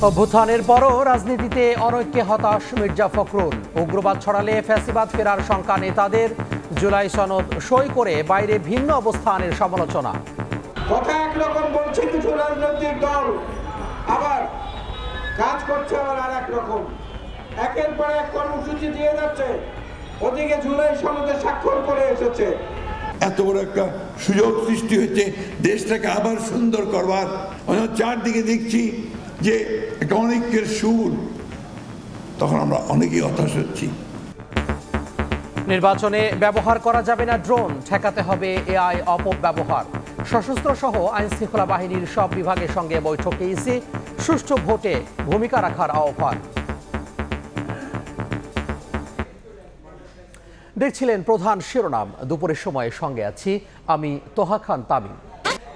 অভ্যুত্থানের পরও রাজনীতিতে অনৈক্যে হতাশ মির্জা ফখরুল। উগ্রবাদ ছড়ালে ফ্যাসিবাদ ফেরার শঙ্কা নেতাদের। জুলাই সনদ সই করে বাইরে ভিন্ন অবস্থানের সমালোচনা। কথা একরকম বলছে কিছু রাজনৈতিক দল, আবার কাজ করছে আবার আর এক রকম। একের পর এক কর্মসূচি দিয়ে যাচ্ছে, ওদিকে জুলাই সনদে স্বাক্ষর করে এসেছে। এত বড় একটা সুযোগ সৃষ্টি হয়েছে দেশটাকে আবার সুন্দর করবার। চারদিকে দেখছি যে একটা অনেকের সুর, তখন আমরা অনেকেই হতাশ হচ্ছি। নির্বাচনে ব্যবহার করা যাবে না ড্রোন, ঠেকাতে হবে এআই অপব্যবহার। সশস্ত্র সহ আইন শৃঙ্খলা বাহিনীর সব বিভাগের সঙ্গে বৈঠকে ইসি, সুষ্ঠু ভোটে ভূমিকা রাখার আহ্বান। দেখছিলেন প্রধান শিরোনাম। দুপুরের সময় সঙ্গে আছি আমি তোহা খান তামিম।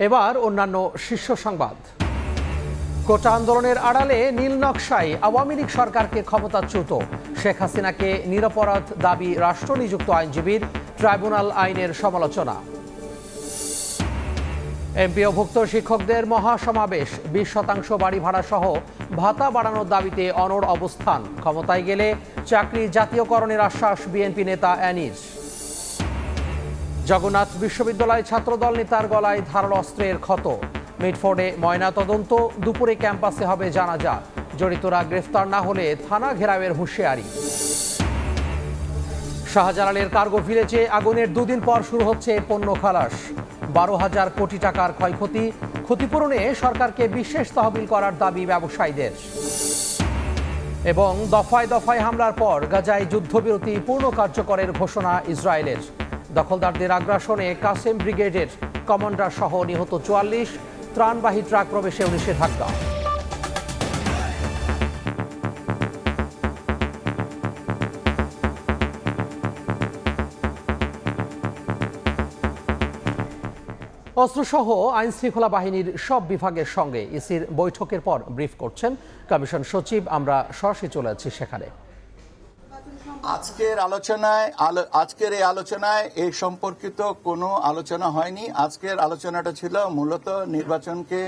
এবার অন্যান্য শীর্ষ সংবাদ। কোটা আন্দোলনের আড়ালে নীল নকশায় আওয়ামী লীগ সরকারকে ক্ষমতাচ্যুত। শেখ হাসিনাকে নিরপরাধ দাবি রাষ্ট্রনিযুক্ত আইনজীবীর। ট্রাইব্যুনাল আইনের সমালোচনা। এমপিওভুক্ত শিক্ষকদের মহাসমাবেশ। 20% বাড়ি ভাড়া সহ ভাতা বাড়ানোর দাবিতে অনড় অবস্থান। ক্ষমতায় গেলে চাকরি জাতীয়করণের আশ্বাস বিএনপি নেতা অ্যানির। জগন্নাথ বিশ্ববিদ্যালয় ছাত্রদল নেতার গলায় ধারালো অস্ত্রের ক্ষত। মিটফোর্ডে ময়না তদন্ত। দুপুরে ক্যাম্পাসে হবে জানাজা। জড়িতরা গ্রেফতার না হলে থানা ঘেরাওয়ের হুঁশিয়ারি। শাহজালালের কার্গো ভিলেজে আগুনের 2 দিন পর শুরু হচ্ছে পণ্য খালাস। 12,000 কোটি টাকার ক্ষয়ক্ষতি। ক্ষতিপূরণে সরকারকে বিশেষ তহবিল করার দাবি ব্যবসায়ীদের। এবং দফায় দফায় হামলার পর গাজায় যুদ্ধবিরতি পূর্ণ কার্যকরের ঘোষণা ইসরায়েলের। দখলদারদের আগ্রাসনে কাসেম ব্রিগেডের কমান্ডার সহ নিহত 44। ত্রাণবাহী ট্রাক প্রবেশে নিষেধাজ্ঞা। অস্ত্রসহ আইন শৃঙ্খলা বাহিনীর সব বিভাগের সঙ্গে ইসির বৈঠকের পর ব্রিফ করছেন কমিশন সচিব। আমরা সরাসরি চলে যাচ্ছি সেখানে। আজকের এই আলোচনায় এই সম্পর্কিত কোনো আলোচনা হয়নি। আজকের আলোচনাটা ছিল মূলত নির্বাচনকে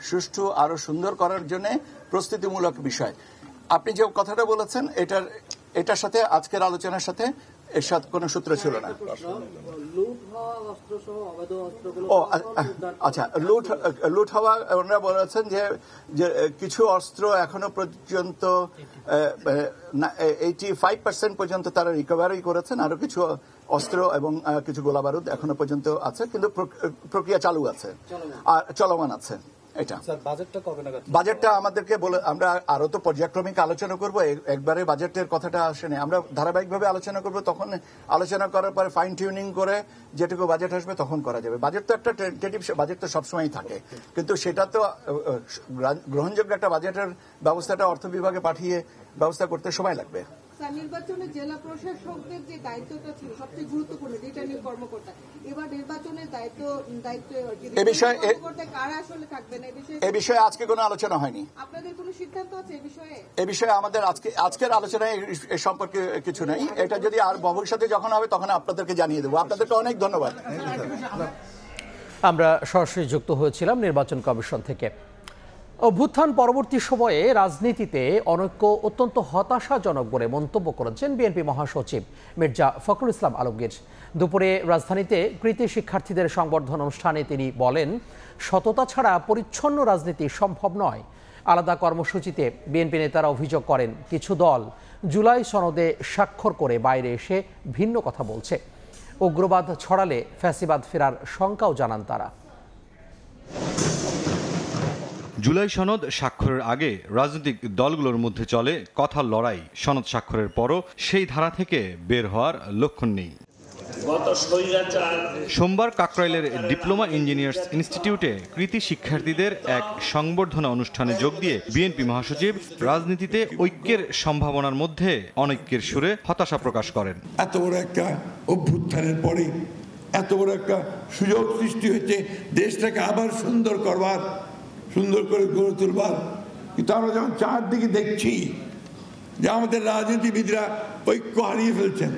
সুষ্ঠু আরো সুন্দর করার জন্য প্রস্তুতিমূলক বিষয়। আপনি যে কথাটা বলেছেন এটার সাথে আজকের আলোচনার সাথে এর সাথে কোনো সূত্র ছিল না। আচ্ছা, লুট হওয়া ওনারা বলেছেন যে কিছু অস্ত্র এখনো পর্যন্ত 85% পর্যন্ত তারা রিকভারি করেছেন। আরো কিছু অস্ত্র এবং কিছু গোলা বারুদ এখনো পর্যন্ত আছে, কিন্তু প্রক্রিয়া চালু আছে আর চলমান আছে। এটা বাজেটটা আমাদেরকে বলে, আমরা আরো তো পর্যায়ক্রমিক আলোচনা করব। একবারে বাজেটের কথাটা আসেনি, আমরা ধারাবাহিকভাবে আলোচনা করব। তখন আলোচনা করার পরে ফাইন টিউনিং করে যেটুকু বাজেট আসবে তখন করা যাবে। বাজেট তো একটা টেন্টেটিভ বাজেট তো সবসময়ই থাকে, কিন্তু সেটা তো গ্রহণযোগ্য একটা বাজেটের ব্যবস্থাটা অর্থ বিভাগে পাঠিয়ে ব্যবস্থা করতে সময় লাগবে। নির্বাচনে জেলা প্রশাসকদের যে দায়িত্বটা ছিল সবচেয়ে গুরুত্বপূর্ণ, রিটার্নিং কর্মকর্তা, এবার নির্বাচনের দায়িত্ব কারা আসলে থাকবেন এ বিষয়ে আজকে কোনো আলোচনা হয়নি। আপনাদের কোনো সিদ্ধান্ত আছে এ বিষয়ে আমাদের আজকের আলোচনায় এ সম্পর্কে কিছু নেই। এটা যদি আর ভবিষ্যতে যখন হবে তখন আপনাদেরকে জানিয়ে দেবো। আপনাদেরকে অনেক ধন্যবাদ। আমরা সরাসরি যুক্ত হয়েছিলাম নির্বাচন কমিশন থেকে। অভ্যুত্থান পরবর্তী সময়ে রাজনীতিতে অনৈক্য অত্যন্ত হতাশাজনক বলে মন্তব্য করেছেন বিএনপি মহাসচিব মির্জা ফখরুল ইসলাম আলমগীর। দুপুরে রাজধানীতে কৃতি শিক্ষার্থীদের সংবর্ধনা অনুষ্ঠানে তিনি বলেন, সততা ছাড়া পরিচ্ছন্ন রাজনীতি সম্ভব নয়। আলাদা কর্মসূচিতে বিএনপি নেতারা অভিযোগ করেন কিছু দল জুলাই সনদে স্বাক্ষর করে বাইরে এসে ভিন্ন কথা বলছে। উগ্রবাদ ছড়ালে ফ্যাসিবাদ ফেরার শঙ্কাও জানান তারা। জুলাই সনদ স্বাক্ষরের আগে রাজনৈতিক দলগুলোর মধ্যে চলে কথার লড়াই। সনদ স্বাক্ষরের পরও সেই ধারা থেকে বের হওয়ার লক্ষণ নেই। সোমবার কাকরাইলের ডিপ্লোমা ইঞ্জিনিয়ার্স ইনস্টিটিউটে কৃতি শিক্ষার্থীদের এক সংবর্ধনা অনুষ্ঠানে যোগ দিয়ে বিএনপি মহাসচিব রাজনীতিতে ঐক্যের সম্ভাবনার মধ্যে অনৈক্যের সুরে হতাশা প্রকাশ করেন। এত বড় একটা অভ্যুত্থানের পরে এত বড় একটা সুযোগ সৃষ্টি হয়েছে দেশটাকে আবার সুন্দর করবার, সুন্দর করে গড়ে তুলবার, কিন্তু আমরা যখন চারদিকে দেখছি যে আমাদের রাজনীতিবিদরা ঐক্য হারিয়ে ফেলছেন,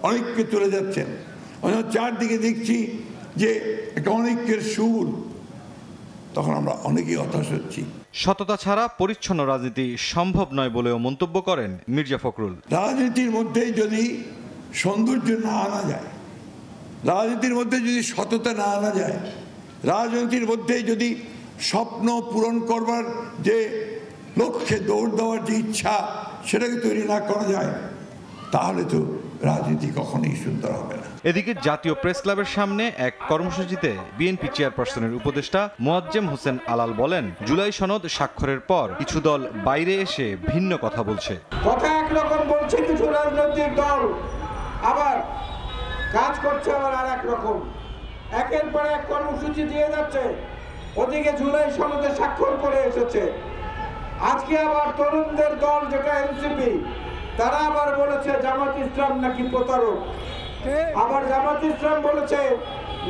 অনেককে চলে যাচ্ছেন, চারদিকে দেখছি যে একটা অনেকের সুর, তখন আমরা অনেকেই হতাশ হচ্ছি। সততা ছাড়া পরিচ্ছন্ন রাজনীতি সম্ভব নয় বলেও মন্তব্য করেন মির্জা ফখরুল। রাজনীতির মধ্যেই যদি সৌন্দর্য না আনা যায়, রাজনীতির মধ্যে যদি সততা না আনা যায়, রাজনীতির মধ্যে যদি স্বপ্ন পূরণ করবার যে লক্ষ্যে দৌড় দেওয়ার যে ইচ্ছা সেটাকে তৈরি না করা যায়, তাহলে তো রাজনীতি কখনোই সুন্দর হবে না। এদিকে জাতীয় প্রেস ক্লাবের সামনে এক কর্মসূচিতে বিএনপি চেয়ারপারসনের উপদেষ্টা মোয়াজ্জেম হোসেন আলাল বলেন, জুলাই সনদ স্বাক্ষরের পর কিছু দল বাইরে এসে ভিন্ন কথা বলছে। কথা একরকম বলছে কিছু রাজনৈতিক দল, আবার কাজ করছে আবার আর এক রকম। একের পর এক কর্মসূচি দিয়ে যাচ্ছে, ওদিকে জুলাই সনদে স্বাক্ষর করে এসেছে। আজকে আবার তরুণদের দল যেটা এনসিপি, তারা আবার বলেছে জামাত ইসলাম নাকি প্রতারক। আবার জামাত ইসলাম বলেছে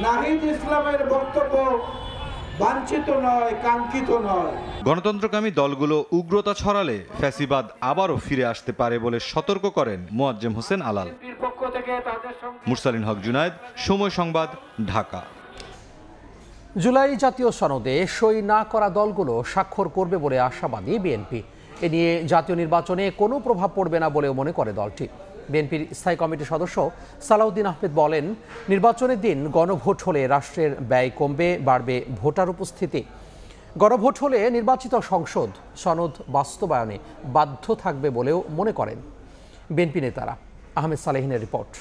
নাহিদ ইসলামের বক্তব্য বাঞ্ছিত নয়, কাঙ্ক্ষিত নয়। গণতন্ত্রকামী দলগুলো উগ্রতা ছড়ালে ফ্যাসিবাদ আবারও ফিরে আসতে পারে বলে সতর্ক করেন মোয়াজ্জেম হোসেন আলাল। মুরসালিন হক জুনায়েদ, সময় সংবাদ, ঢাকা। জুলাই জাতীয় সনদে সই না করা দলগুলো স্বাক্ষর করবে বলে আশাবাদী বিএনপি। এ নিয়ে জাতীয় নির্বাচনে কোনো প্রভাব পড়বে না বলেও মনে করে দলটি। বিএনপির স্থায়ী কমিটির সদস্য সালাউদ্দিন আহমেদ বলেন, নির্বাচনের দিন গণভোট হলে রাষ্ট্রের ব্যয় কমবে, বাড়বে ভোটার উপস্থিতি। গণভোট হলে নির্বাচিত সংসদ সনদ বাস্তবায়নে বাধ্য থাকবে বলেও মনে করেন বিএনপি নেতারা। আহমেদ সালেহিনের রিপোর্ট।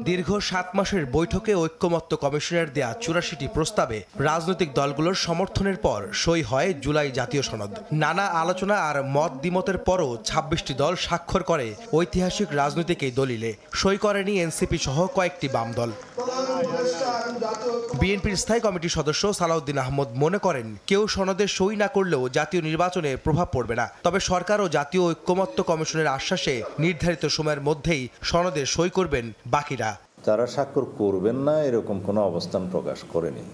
দীর্ঘ 7 মাসের বৈঠকে ঐক্যমত্য কমিশনের দেয়া 84টি প্রস্তাবে রাজনৈতিক দলগুলোর সমর্থনের পর সই হয় জুলাই জাতীয় সনদ। নানা আলোচনা আর মত দ্বিমতের পরও 26টি দল স্বাক্ষর করে ঐতিহাসিক রাজনৈতিক এই দলিলে। সই করেনি এনসিপি সহ কয়েকটি বাম দল। বিএনপির স্থায়ী কমিটির সদস্য সালাউদ্দিন আহমদ মনে করেন, কেউ সনদে সই না করলেও জাতীয় নির্বাচনে প্রভাব পড়বে না। তবে সরকার ও জাতীয় ঐক্যমত্য কমিশনের আশ্বাসে নির্ধারিত সময়ের মধ্যেই সনদে সই করবেন বাকিরা। তারা স্বাক্ষর করবেন না এরকম কোনো অবস্থান প্রকাশ করেনি।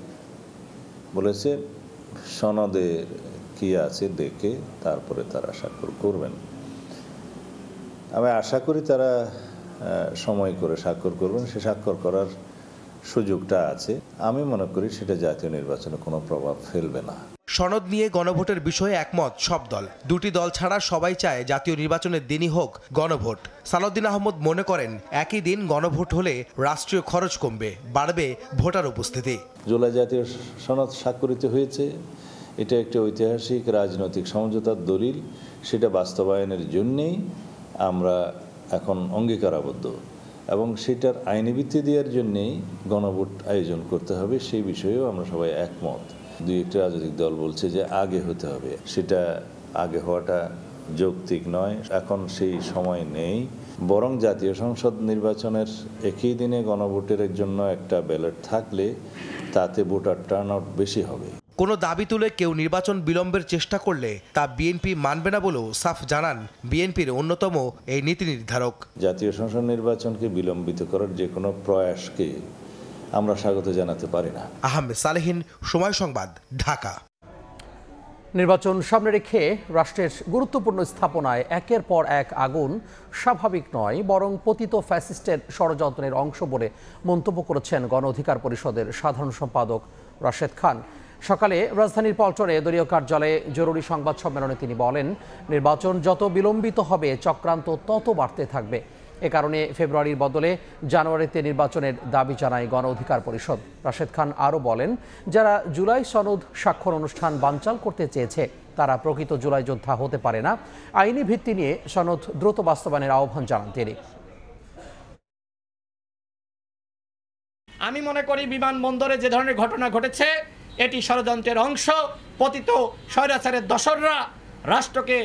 বলেছে সনদে কি আছে দেখে তারপরে তারা স্বাক্ষর করবেন। আমি আশা করি তারা সময় করে স্বাক্ষর করবেন। সে স্বাক্ষর করার সুযোগটা আছে। আমি মনে করি সেটা জাতীয় নির্বাচনে কোনো প্রভাব ফেলবে না। সনদ নিয়ে গণভোটের বিষয়ে একমত সব দল। দুটি দল ছাড়া সবাই চায় জাতীয় নির্বাচনের দিনই হোক গণভোট। সালাউদ্দিন আহমদ মনে করেন, একই দিন গণভোট হলে রাষ্ট্রীয় খরচ কমবে, বাড়বে ভোটার উপস্থিতি। জুলাই জাতীয় সনদ স্বাক্ষরিত হয়েছে, এটা একটি ঐতিহাসিক রাজনৈতিক সমঝোতার দলিল। সেটা বাস্তবায়নের জন্যেই আমরা এখন অঙ্গীকারাবদ্ধ এবং সেটার আইনি ভিত্তি দেওয়ার জন্যেই গণভোট আয়োজন করতে হবে। সেই বিষয়েও আমরা সবাই একমত। দুই একটি রাজনৈতিক দল বলছে যে আগে হতে হবে, সেটা আগে হওয়াটা যৌক্তিক নয়। এখন সেই সময় নেই, বরং জাতীয় সংসদ নির্বাচনের একই দিনে গণভোটের জন্য একটা ব্যালট থাকলে তাতে ভোটার টার্নআউট বেশি হবে। কোনো দাবি তুলে কেউ নির্বাচন বিলম্বের চেষ্টা করলে তা বিএনপি মানবে না বলেও সাফ জানান বিএনপির অন্যতম এই নীতি নির্ধারক। জাতীয় সংসদ নির্বাচনকে বিলম্বিত করার যে কোনো প্রয়াসকে আমরা স্বাগত জানাতে পারি না। আহমেদ সালেহিন, সময় সংবাদ, ঢাকা। নির্বাচন সামনে রেখে রাষ্ট্রের গুরুত্বপূর্ণ স্থাপনায় একের পর এক আগুন স্বাভাবিক নয়, বরং পতিত ফ্যাসিস্টের ষড়যন্ত্রের অংশ বলে মন্তব্য করেছেন গণ অধিকার পরিষদের সাধারণ সম্পাদক রাশেদ খান। সকালে রাজধানীর পল্টনে দলীয় কার্যালয়ে জরুরি সংবাদ সম্মেলনে তিনি বলেন, নির্বাচন যত বিলম্বিত হবে চক্রান্ত তত বাড়তে থাকবে। এ কারণে ফেব্রুয়ারির বদলে জানুয়ারিতে নির্বাচনের দাবি জানায় গণ অধিকার পরিষদ। রাশেদ খান আরও বলেন, যারা জুলাই সনদ স্বাক্ষর অনুষ্ঠান বানচাল করতে চেয়েছে তারা প্রকৃত জুলাই যোদ্ধা হতে পারে না। আইনি ভিত্তি নিয়ে সনদ দ্রুত বাস্তবায়নের আহ্বান জানান তিনি। আমি মনে করি বিমানবন্দরে যে ধরনের ঘটনা ঘটেছে এটি ষড়যন্ত্রের অংশ। পতিত স্বৈরাচারের দোসররা রাষ্ট্রকে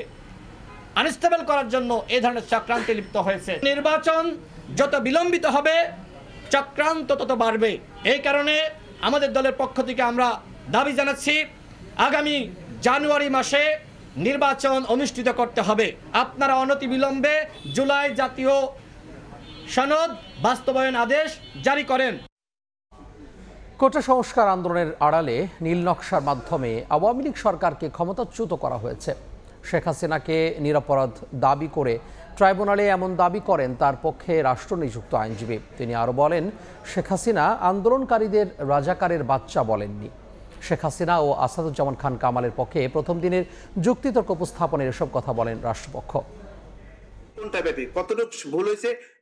আনস্টেবল করার জন্য এই ধরনের চক্রান্তে লিপ্ত হয়েছে। নির্বাচন যত বিলম্বিত হবে চক্রান্ত তত বাড়বে। এই কারণে আমাদের দলের পক্ষ থেকে আমরা দাবি জানাচ্ছি, আগামী জানুয়ারি মাসে নির্বাচন অনুষ্ঠিত করতে হবে। আপনারা অনতিবিলম্বে জুলাই জাতীয় সনদ বাস্তবায়ন আদেশ জারি করেন। কোটা সংস্কার আন্দোলনের আড়ালে নীল নকশার মাধ্যমে আওয়ামী লীগ সরকারকে ক্ষমতাচ্যুত করা হয়েছে। শেখ হাসিনাকে নিরপরাধ দাবি করে ট্রাইব্যুনালে এমন দাবি করেন তার পক্ষে রাষ্ট্রনিযুক্ত আইনজীবী। তিনি আরও বলেন, শেখ হাসিনা আন্দোলনকারীদের রাজাকারের বাচ্চা বলেননি। শেখ হাসিনা ও আসাদুজ্জামান খান কামালের পক্ষে প্রথম দিনের যুক্তিতর্ক উপস্থাপনের এসব কথা বলেন রাষ্ট্রপক্ষ।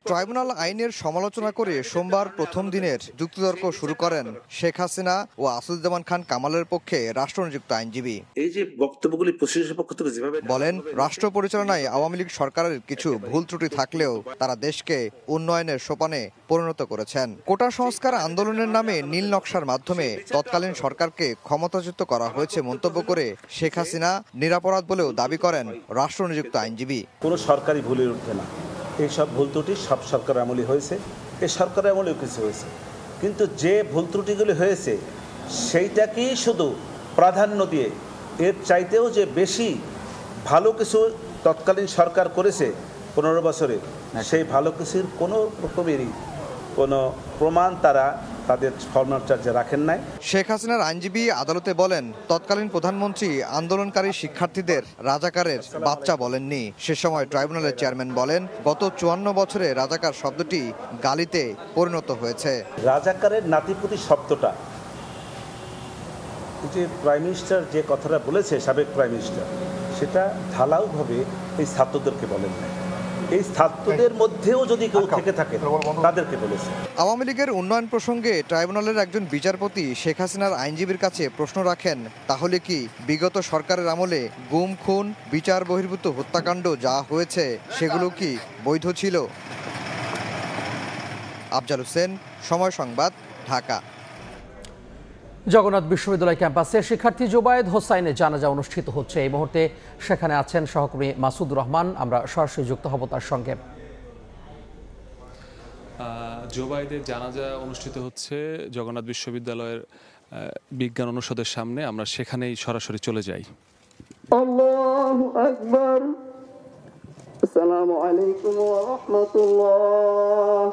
ট্রাইব্যুনাল আইনের সমালোচনা করে সোমবার প্রথম দিনের যুক্তিতর্ক শুরু করেন শেখ হাসিনা ও আসাদুজ্জামান খান কামালের পক্ষে রাষ্ট্রনিযুক্ত আইনজীবী। এই যে বক্তব্যগুলি প্রশাসনের পক্ষ থেকে যেভাবে বলেন, রাষ্ট্র পরিচালনায় আওয়ামী লীগ সরকারের কিছু ভুল ত্রুটি থাকলেও তারা দেশকে উন্নয়নের সোপানে পরিণত করেছেন। কোটা সংস্কার আন্দোলনের নামে নীল নকশার মাধ্যমে তৎকালীন সরকারকে ক্ষমতাচ্যুত করা হয়েছে মন্তব্য করে শেখ হাসিনা নিরপরাধ বলেও দাবি করেন রাষ্ট্রনিযুক্ত আইনজীবী। কোনো সরকারি ভুলের উঠে না, এইসব ভুল ত্রুটি সব সরকার আমলে হয়েছে, এই সরকারের আমলেও কিছু হয়েছে, কিন্তু যে ভুল ত্রুটিগুলি হয়েছে সেইটাকেই শুধু প্রাধান্য দিয়ে এর চাইতেও যে বেশি ভালো কিছু তৎকালীন সরকার করেছে 15 বছরে, সেই ভালো কিছুর কোনো রকমেরই কোনো প্রমাণ তারা তাদের ফর্মাচার্যে রাখেন নাই। শেখ হাসিনার আইনজীবী আদালতে বলেন, তৎকালীন প্রধানমন্ত্রী আন্দোলনকারী শিক্ষার্থীদের রাজাকারের বাচ্চা বলেননি। সে সময় ট্রাইব্যুনালের চেয়ারম্যান বলেন, গত 54 বছরে রাজাকার শব্দটি গালিতে পরিণত হয়েছে। রাজাকারের নাতিপুতি শব্দটা, যে প্রাইম মিনিস্টার যে কথাটা বলেছে, সাবেক প্রাইম মিনিস্টার, সেটা ঢালাওভাবে এই ছাত্রদেরকে বলেন না। এই ছাত্রদের মধ্যেও যদি কেউ থেকে থাকে তাদেরকে বলেছে। আওয়ামী লীগের উন্নয়ন প্রসঙ্গে ট্রাইব্যুনালের একজন বিচারপতি শেখ হাসিনার আইনজীবীর কাছে প্রশ্ন রাখেন, তাহলে কি বিগত সরকারের আমলে গুম, খুন, বিচার বহির্ভূত হত্যাকাণ্ড যা হয়েছে সেগুলো কি বৈধ ছিল? আফজাল হোসেন, সময় সংবাদ, ঢাকা। জগন্নাথ বিশ্ববিদ্যালয় ক্যাম্পাসে শিক্ষার্থী জোবায়েদ হোসাইনের জানাজা অনুষ্ঠিত হচ্ছে। এই মুহূর্তে সেখানে আছেন সহকর্মী মাসুদুর রহমান। আমরা সরাসরি যুক্ত হব তার সঙ্গে। জোবায়েদের জানাজা অনুষ্ঠিত হচ্ছে জগন্নাথ বিশ্ববিদ্যালয়ের বিজ্ঞান অনুষদের সামনে। আমরা সেখানেই সরাসরি চলে যাই। আল্লাহু আকবার। আসসালামু আলাইকুম ওয়া রাহমাতুল্লাহ।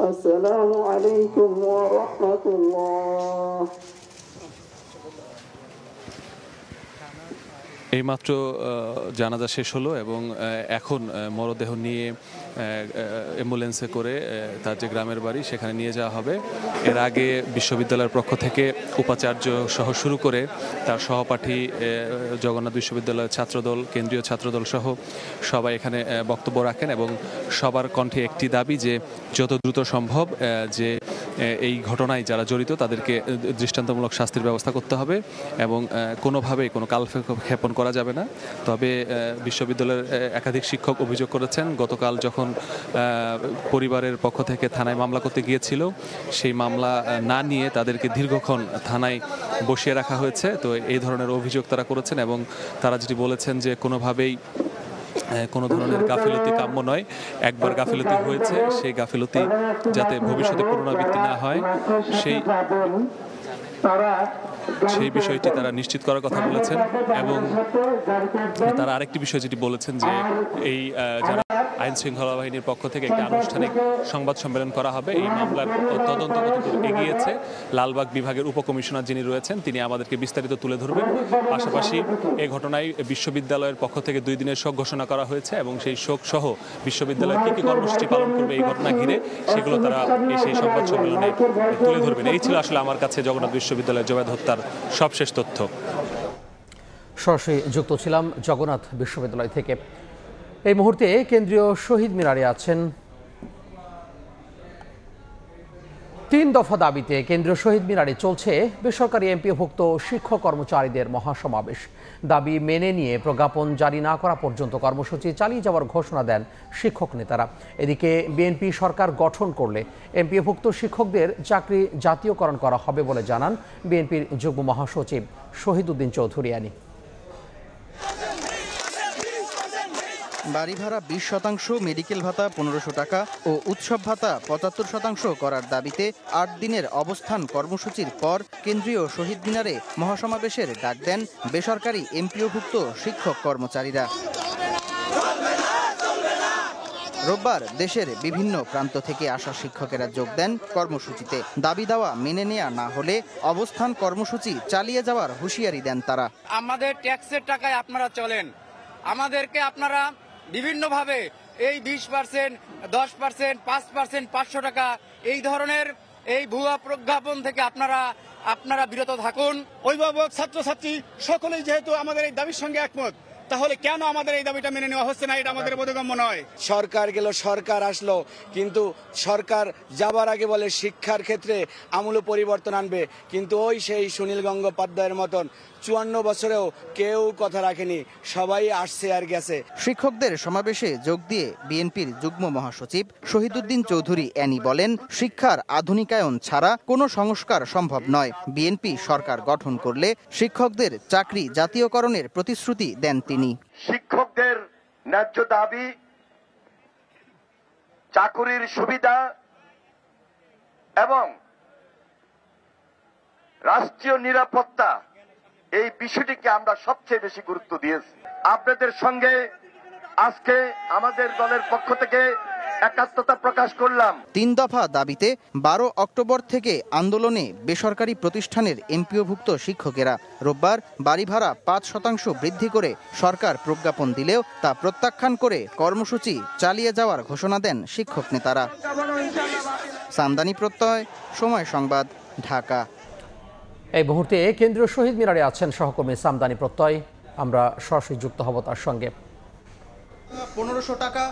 আসসালামু আলাইকুম ওয়া রাহমাতুল্লাহ। এইমাত্র জানাজা শেষ হলো এবং এখন মরদেহ নিয়ে অ্যাম্বুলেন্সে করে তার যে গ্রামের বাড়ি সেখানে নিয়ে যাওয়া হবে। এর আগে বিশ্ববিদ্যালয়ের পক্ষ থেকে উপাচার্য সহ শুরু করে তার সহপাঠী, জগন্নাথ বিশ্ববিদ্যালয়ের ছাত্রদল, কেন্দ্রীয় ছাত্রদল সহ সবাই এখানে বক্তব্য রাখেন এবং সবার কণ্ঠে একটি দাবি যে যত দ্রুত সম্ভব যে এই ঘটনায় যারা জড়িত তাদেরকে দৃষ্টান্তমূলক শাস্তির ব্যবস্থা করতে হবে এবং কোনোভাবেই কোনো কালক্ষেপণ করা যাবে না। তবে বিশ্ববিদ্যালয়ের একাধিক শিক্ষক অভিযোগ করেছেন, গতকাল যখন পরিবারের পক্ষ থেকে থানায় মামলা করতে গিয়েছিল, সেই মামলা না নিয়ে তাদেরকে দীর্ঘক্ষণ থানায় বসিয়ে রাখা হয়েছে। তো এই ধরনের অভিযোগ তারা করেছেন এবং তারা যেটি বলেছেন যে কোনোভাবেই কোনো ধরনের গাফিলতি কাম্য নয়। একবার গাফিলতি হয়েছে, সেই গাফিলতি যাতে ভবিষ্যতে পুনরাবৃত্তি না হয় সেই বিষয়টি তারা নিশ্চিত করার কথা বলেছেন। এবং তারা আরেকটি বিষয় যেটি বলেছেন যে এই যারা আইন শৃঙ্খলা বাহিনীর পক্ষ থেকে একটি আনুষ্ঠানিক সংবাদ সম্মেলন করা হবে। এই মামলার তদন্ত কতদূর এগিয়েছে লালবাগ বিভাগের উপকমিশনার যিনি রয়েছেন তিনি আমাদেরকে বিস্তারিত তুলে ধরবেন। পাশাপাশি এই ঘটনায় বিশ্ববিদ্যালয়ের পক্ষ থেকে 2 দিনের শোক ঘোষণা করা হয়েছে এবং সেই শোক সহ বিশ্ববিদ্যালয় কী কী কর্মসূচি পালন করবে এই ঘটনা ঘিরে সেগুলো তারা সেই সংবাদ সম্মেলনে তুলে ধরবেন। এই ছিল আসলে আমার কাছে জগন্নাথ বিশ্ববিদ্যালয়ের জোবায়েদ হত্যার সবশেষ তথ্য। সরাসরি যুক্ত ছিলাম জগন্নাথ বিশ্ববিদ্যালয় থেকে। এই মুহূর্তে কেন্দ্রীয় শহীদ মিনারে আছেন। 3 দফা দাবিতে কেন্দ্রীয় শহীদ মিনারে চলছে বেসরকারি এমপিওভুক্ত শিক্ষক কর্মচারীদের মহাসমাবেশ। দাবি মেনে নিয়ে প্রজ্ঞাপন জারি না করা পর্যন্ত কর্মসূচি চালিয়ে যাওয়ার ঘোষণা দেন শিক্ষক নেতারা। এদিকে বিএনপি সরকার গঠন করলে এমপিওভুক্ত শিক্ষকদের চাকরি জাতীয়করণ করা হবে বলে জানান বিএনপির যুগ্ম মহাসচিব শহীদউদ্দিন চৌধুরিয়ানী। বাড়ি ভাড়া 20%, মেডিকেল ভাতা 1500 টাকা ও উৎসব ভাতা 75% করার দাবিতে 8 দিনের অবস্থান কর্মসূচির পর কেন্দ্রীয় শহীদ মিনারে মহাসমাবেশের ডাক দেন বেসরকারি এমপিওভুক্ত শিক্ষক কর্মচারীরা। রোববার দেশের বিভিন্ন প্রান্ত থেকে আসা শিক্ষকেরা যোগ দেন কর্মসূচিতে। দাবি দেওয়া মেনে নেওয়া না হলে অবস্থান কর্মসূচি চালিয়ে যাওয়ার হুঁশিয়ারি দেন তারা। আমাদের ট্যাক্সের টাকায় আপনারা চলেন, আমাদেরকে আপনারা বিভিন্নভাবে এই 20%, 10%, 5%, 500 টাকা এই ধরনের এই ভুয়া প্রজ্ঞাপন থেকে আপনারা বিরত থাকুন। অভিভাবক, ছাত্রছাত্রী সকলেই যেহেতু আমাদের এই দাবির সঙ্গে একমত, তাহলে কেন আমাদের এই দাবিটা মেনে নেওয়া হচ্ছে না, এটা আমাদের বোধগম্য নয়। সরকার গেল, সরকার আসলো, কিন্তু সরকার যাবার আগে বলে শিক্ষার ক্ষেত্রে আমূল পরিবর্তন আনবে, কিন্তু ওই সেই সুনীল গঙ্গোপাধ্যায়ের মতন 54 বছরেও কেউ কথা রাখেনি, সবাই আসছে আর গেছে। শিক্ষকদের সমাবেশে যোগ দিয়ে বিএনপির যুগ্ম মহাসচিব শহীদুদ্দিন চৌধুরী অ্যানি বলেন, শিক্ষার আধুনিকায়ন ছাড়া কোনো সংস্কার সম্ভব নয়। বিএনপি সরকার গঠন করলে শিক্ষকদের চাকরি জাতীয়করণের প্রতিশ্রুতি দেন তিনি। শিক্ষকদের ন্যায্য দাবি, চাকুরির সুবিধা এবং রাষ্ট্রীয় নিরাপত্তা, এই বিষয়টিকে আমরা সবচেয়ে বেশি গুরুত্ব দিয়েছি। আপনাদের সঙ্গে আজকে আমাদের দলের পক্ষ থেকে একাত্মতা প্রকাশ করলাম। 3 দফা দাবিতে 12 অক্টোবর থেকে আন্দোলনে বেসরকারি প্রতিষ্ঠানের এমপিওভুক্ত শিক্ষকেরা রোববার বাড়ি ভাড়া 5% বৃদ্ধি করে সরকার প্রজ্ঞাপন দিলেও তা প্রত্যাখ্যান করে কর্মসূচি চালিয়ে যাওয়ার ঘোষণা দেন শিক্ষক নেতারা। সামদানি প্রত্যয়, সময় সংবাদ, ঢাকা। এই মুহূর্তে কেন্দ্রীয় শহীদ মিনারে আছেন সহকর্মী সামদানি প্রত্যয়, আমরা সরাসরি যুক্ত হব তার সঙ্গে। 1500 টাকা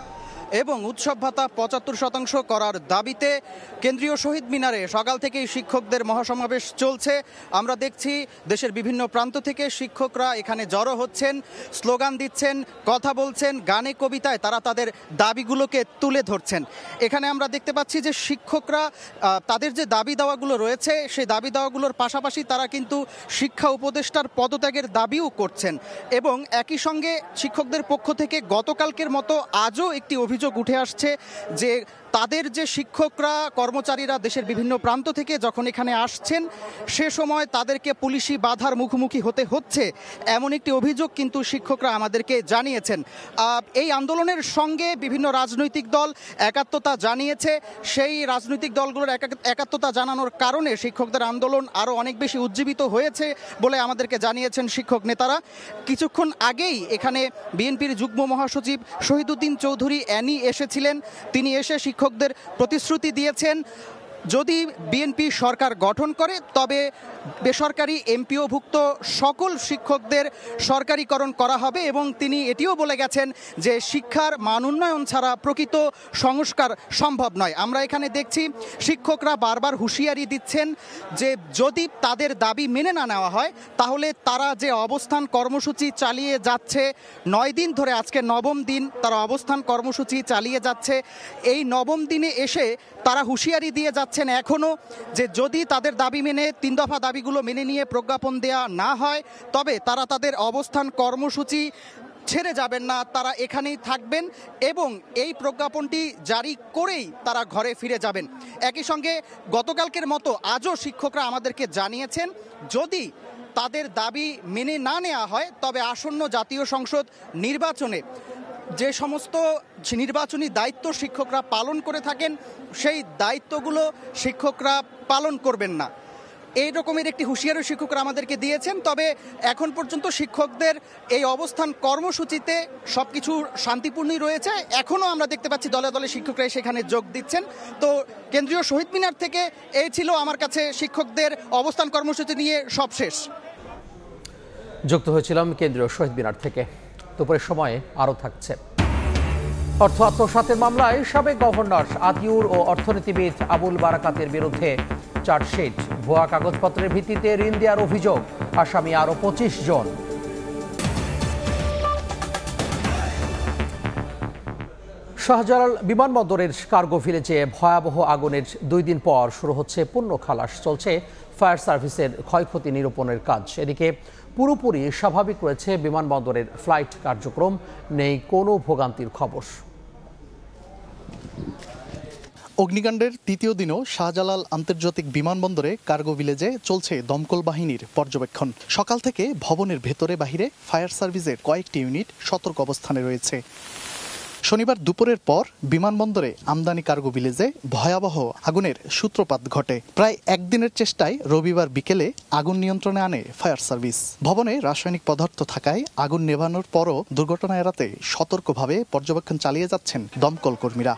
এবং উৎসব ভাতা 75% করার দাবিতে কেন্দ্রীয় শহীদ মিনারে সকাল থেকেই শিক্ষকদের মহাসমাবেশ চলছে। আমরা দেখছি দেশের বিভিন্ন প্রান্ত থেকে শিক্ষকরা এখানে জড়ো হচ্ছেন, স্লোগান দিচ্ছেন, কথা বলছেন, গানে কবিতায় তারা তাদের দাবিগুলোকে তুলে ধরছেন। এখানে আমরা দেখতে পাচ্ছি যে শিক্ষকরা তাদের যে দাবি দাওয়াগুলো রয়েছে সেই দাবি দাওয়াগুলোর পাশাপাশি তারা কিন্তু শিক্ষা উপদেষ্টার পদত্যাগের দাবিও করছেন। এবং একই সঙ্গে শিক্ষকদের পক্ষ থেকে গতকালকের মতো আজও একটি অভিযোগ উঠে আসছে যে তাদের যে শিক্ষকরা, কর্মচারীরা দেশের বিভিন্ন প্রান্ত থেকে যখন এখানে আসছেন সে সময় তাদেরকে পুলিশি বাধার মুখোমুখি হতে হচ্ছে, এমন একটি অভিযোগ কিন্তু শিক্ষকরা আমাদেরকে জানিয়েছেন। এই আন্দোলনের সঙ্গে বিভিন্ন রাজনৈতিক দল একাত্মতা জানিয়েছে। সেই রাজনৈতিক দলগুলোর একাত্মতা জানানোর কারণে শিক্ষকদের আন্দোলন আরও অনেক বেশি উজ্জীবিত হয়েছে বলে আমাদেরকে জানিয়েছেন শিক্ষক নেতারা। কিছুক্ষণ আগেই এখানে বিএনপির যুগ্ম মহাসচিব শহীদুদ্দিন চৌধুরী অ্যানি এসেছিলেন। তিনি এসে শিক্ষকদের প্রতিশ্রুতি দিয়েছেন যদি বিএনপি সরকার গঠন করে তবে বেসরকারি এমপিওভুক্ত সকল শিক্ষকদের সরকারিকরণ করা হবে এবং তিনি এটিও বলে গেছেন যে শিক্ষার মান উন্নয়ন ছাড়া প্রকৃত সংস্কার সম্ভব নয়। আমরা এখানে দেখছি শিক্ষকরা বারবার হুঁশিয়ারি দিচ্ছেন যে যদি তাদের দাবি মেনে না নেওয়া হয় তাহলে তারা যে অবস্থান কর্মসূচি চালিয়ে যাচ্ছে 9 দিন ধরে, আজকে 9ম দিন তারা অবস্থান কর্মসূচি চালিয়ে যাচ্ছে, এই 9ম দিনে এসে তারা হুঁশিয়ারি দিয়ে যাচ্ছেন এখনও যে যদি তাদের দাবি মেনে 3 দফা দাবিগুলো মেনে নিয়ে প্রজ্ঞাপন দেয়া না হয় তবে তারা তাদের অবস্থান কর্মসূচি ছেড়ে যাবেন না, তারা এখানেই থাকবেন এবং এই প্রজ্ঞাপনটি জারি করেই তারা ঘরে ফিরে যাবেন। একই সঙ্গে গতকালকের মতো আজও শিক্ষকরা আমাদেরকে জানিয়েছেন যদি তাদের দাবি মেনে না নেওয়া হয় তবে আসন্ন জাতীয় সংসদ নির্বাচনে যে সমস্ত নির্বাচনী দায়িত্ব শিক্ষকরা পালন করে থাকেন সেই দায়িত্বগুলো শিক্ষকরা পালন করবেন না। এই রকমের একটি হুঁশিয়ারি শিক্ষকরা আমাদেরকে দিয়েছেন। তবে এখন পর্যন্ত শিক্ষকদের এই অবস্থান কর্মসূচিতে সব কিছু শান্তিপূর্ণই রয়েছে। এখনও আমরা দেখতে পাচ্ছি দলে দলে শিক্ষকরা সেখানে যোগ দিচ্ছেন। তো কেন্দ্রীয় শহীদ মিনার থেকে এই ছিল আমার কাছে শিক্ষকদের অবস্থান কর্মসূচি নিয়ে সব শেষ। যুক্ত হয়েছিলাম কেন্দ্রীয় শহীদ মিনার থেকে। দুপুরের সময়ে আরও থাকছে। অর্থ আত্মসাতের মামলায় সাবেক গভর্নর আতিউর ও অর্থনীতিবিদ আবুল বারাকাতের বিরুদ্ধে চার্জশিট, ভুয়া কাগজপত্রের ভিত্তিতে ঋণ দেওয়ার অভিযোগ, আসামি আরও 25 জন। শাহজালাল বিমানবন্দরের কার্গো ভিলেজে ভয়াবহ আগুনের 2 দিন পর শুরু হচ্ছে পণ্য খালাস। চলছে ফায়ার সার্ভিসের ক্ষয়ক্ষতি নিরূপণের কাজ। এদিকে পুরোপুরি স্বাভাবিক রয়েছে বিমানবন্দরের ফ্লাইট কার্যক্রম, নেই কোনো ভোগান্তির খবর। অগ্নিকাণ্ডের 3য় দিনও শাহজালাল আন্তর্জাতিক বিমানবন্দরে কার্গো ভিলেজে চলছে দমকল বাহিনীর পর্যবেক্ষণ। সকাল থেকে ভবনের ভেতরে বাহিরে ফায়ার সার্ভিসের কয়েকটি ইউনিট সতর্ক অবস্থানে রয়েছে। শনিবার দুপুরের পর বিমানবন্দরে আমদানি কার্গো ভিলেজে ভয়াবহ আগুনের সূত্রপাত ঘটে। প্রায় একদিনের চেষ্টায় রবিবার বিকেলে আগুন নিয়ন্ত্রণে আনে ফায়ার সার্ভিস। ভবনে রাসায়নিক পদার্থ থাকায় আগুন নেভানোর পরও দুর্ঘটনা এড়াতে সতর্কভাবে পর্যবেক্ষণ চালিয়ে যাচ্ছেন দমকল কর্মীরা।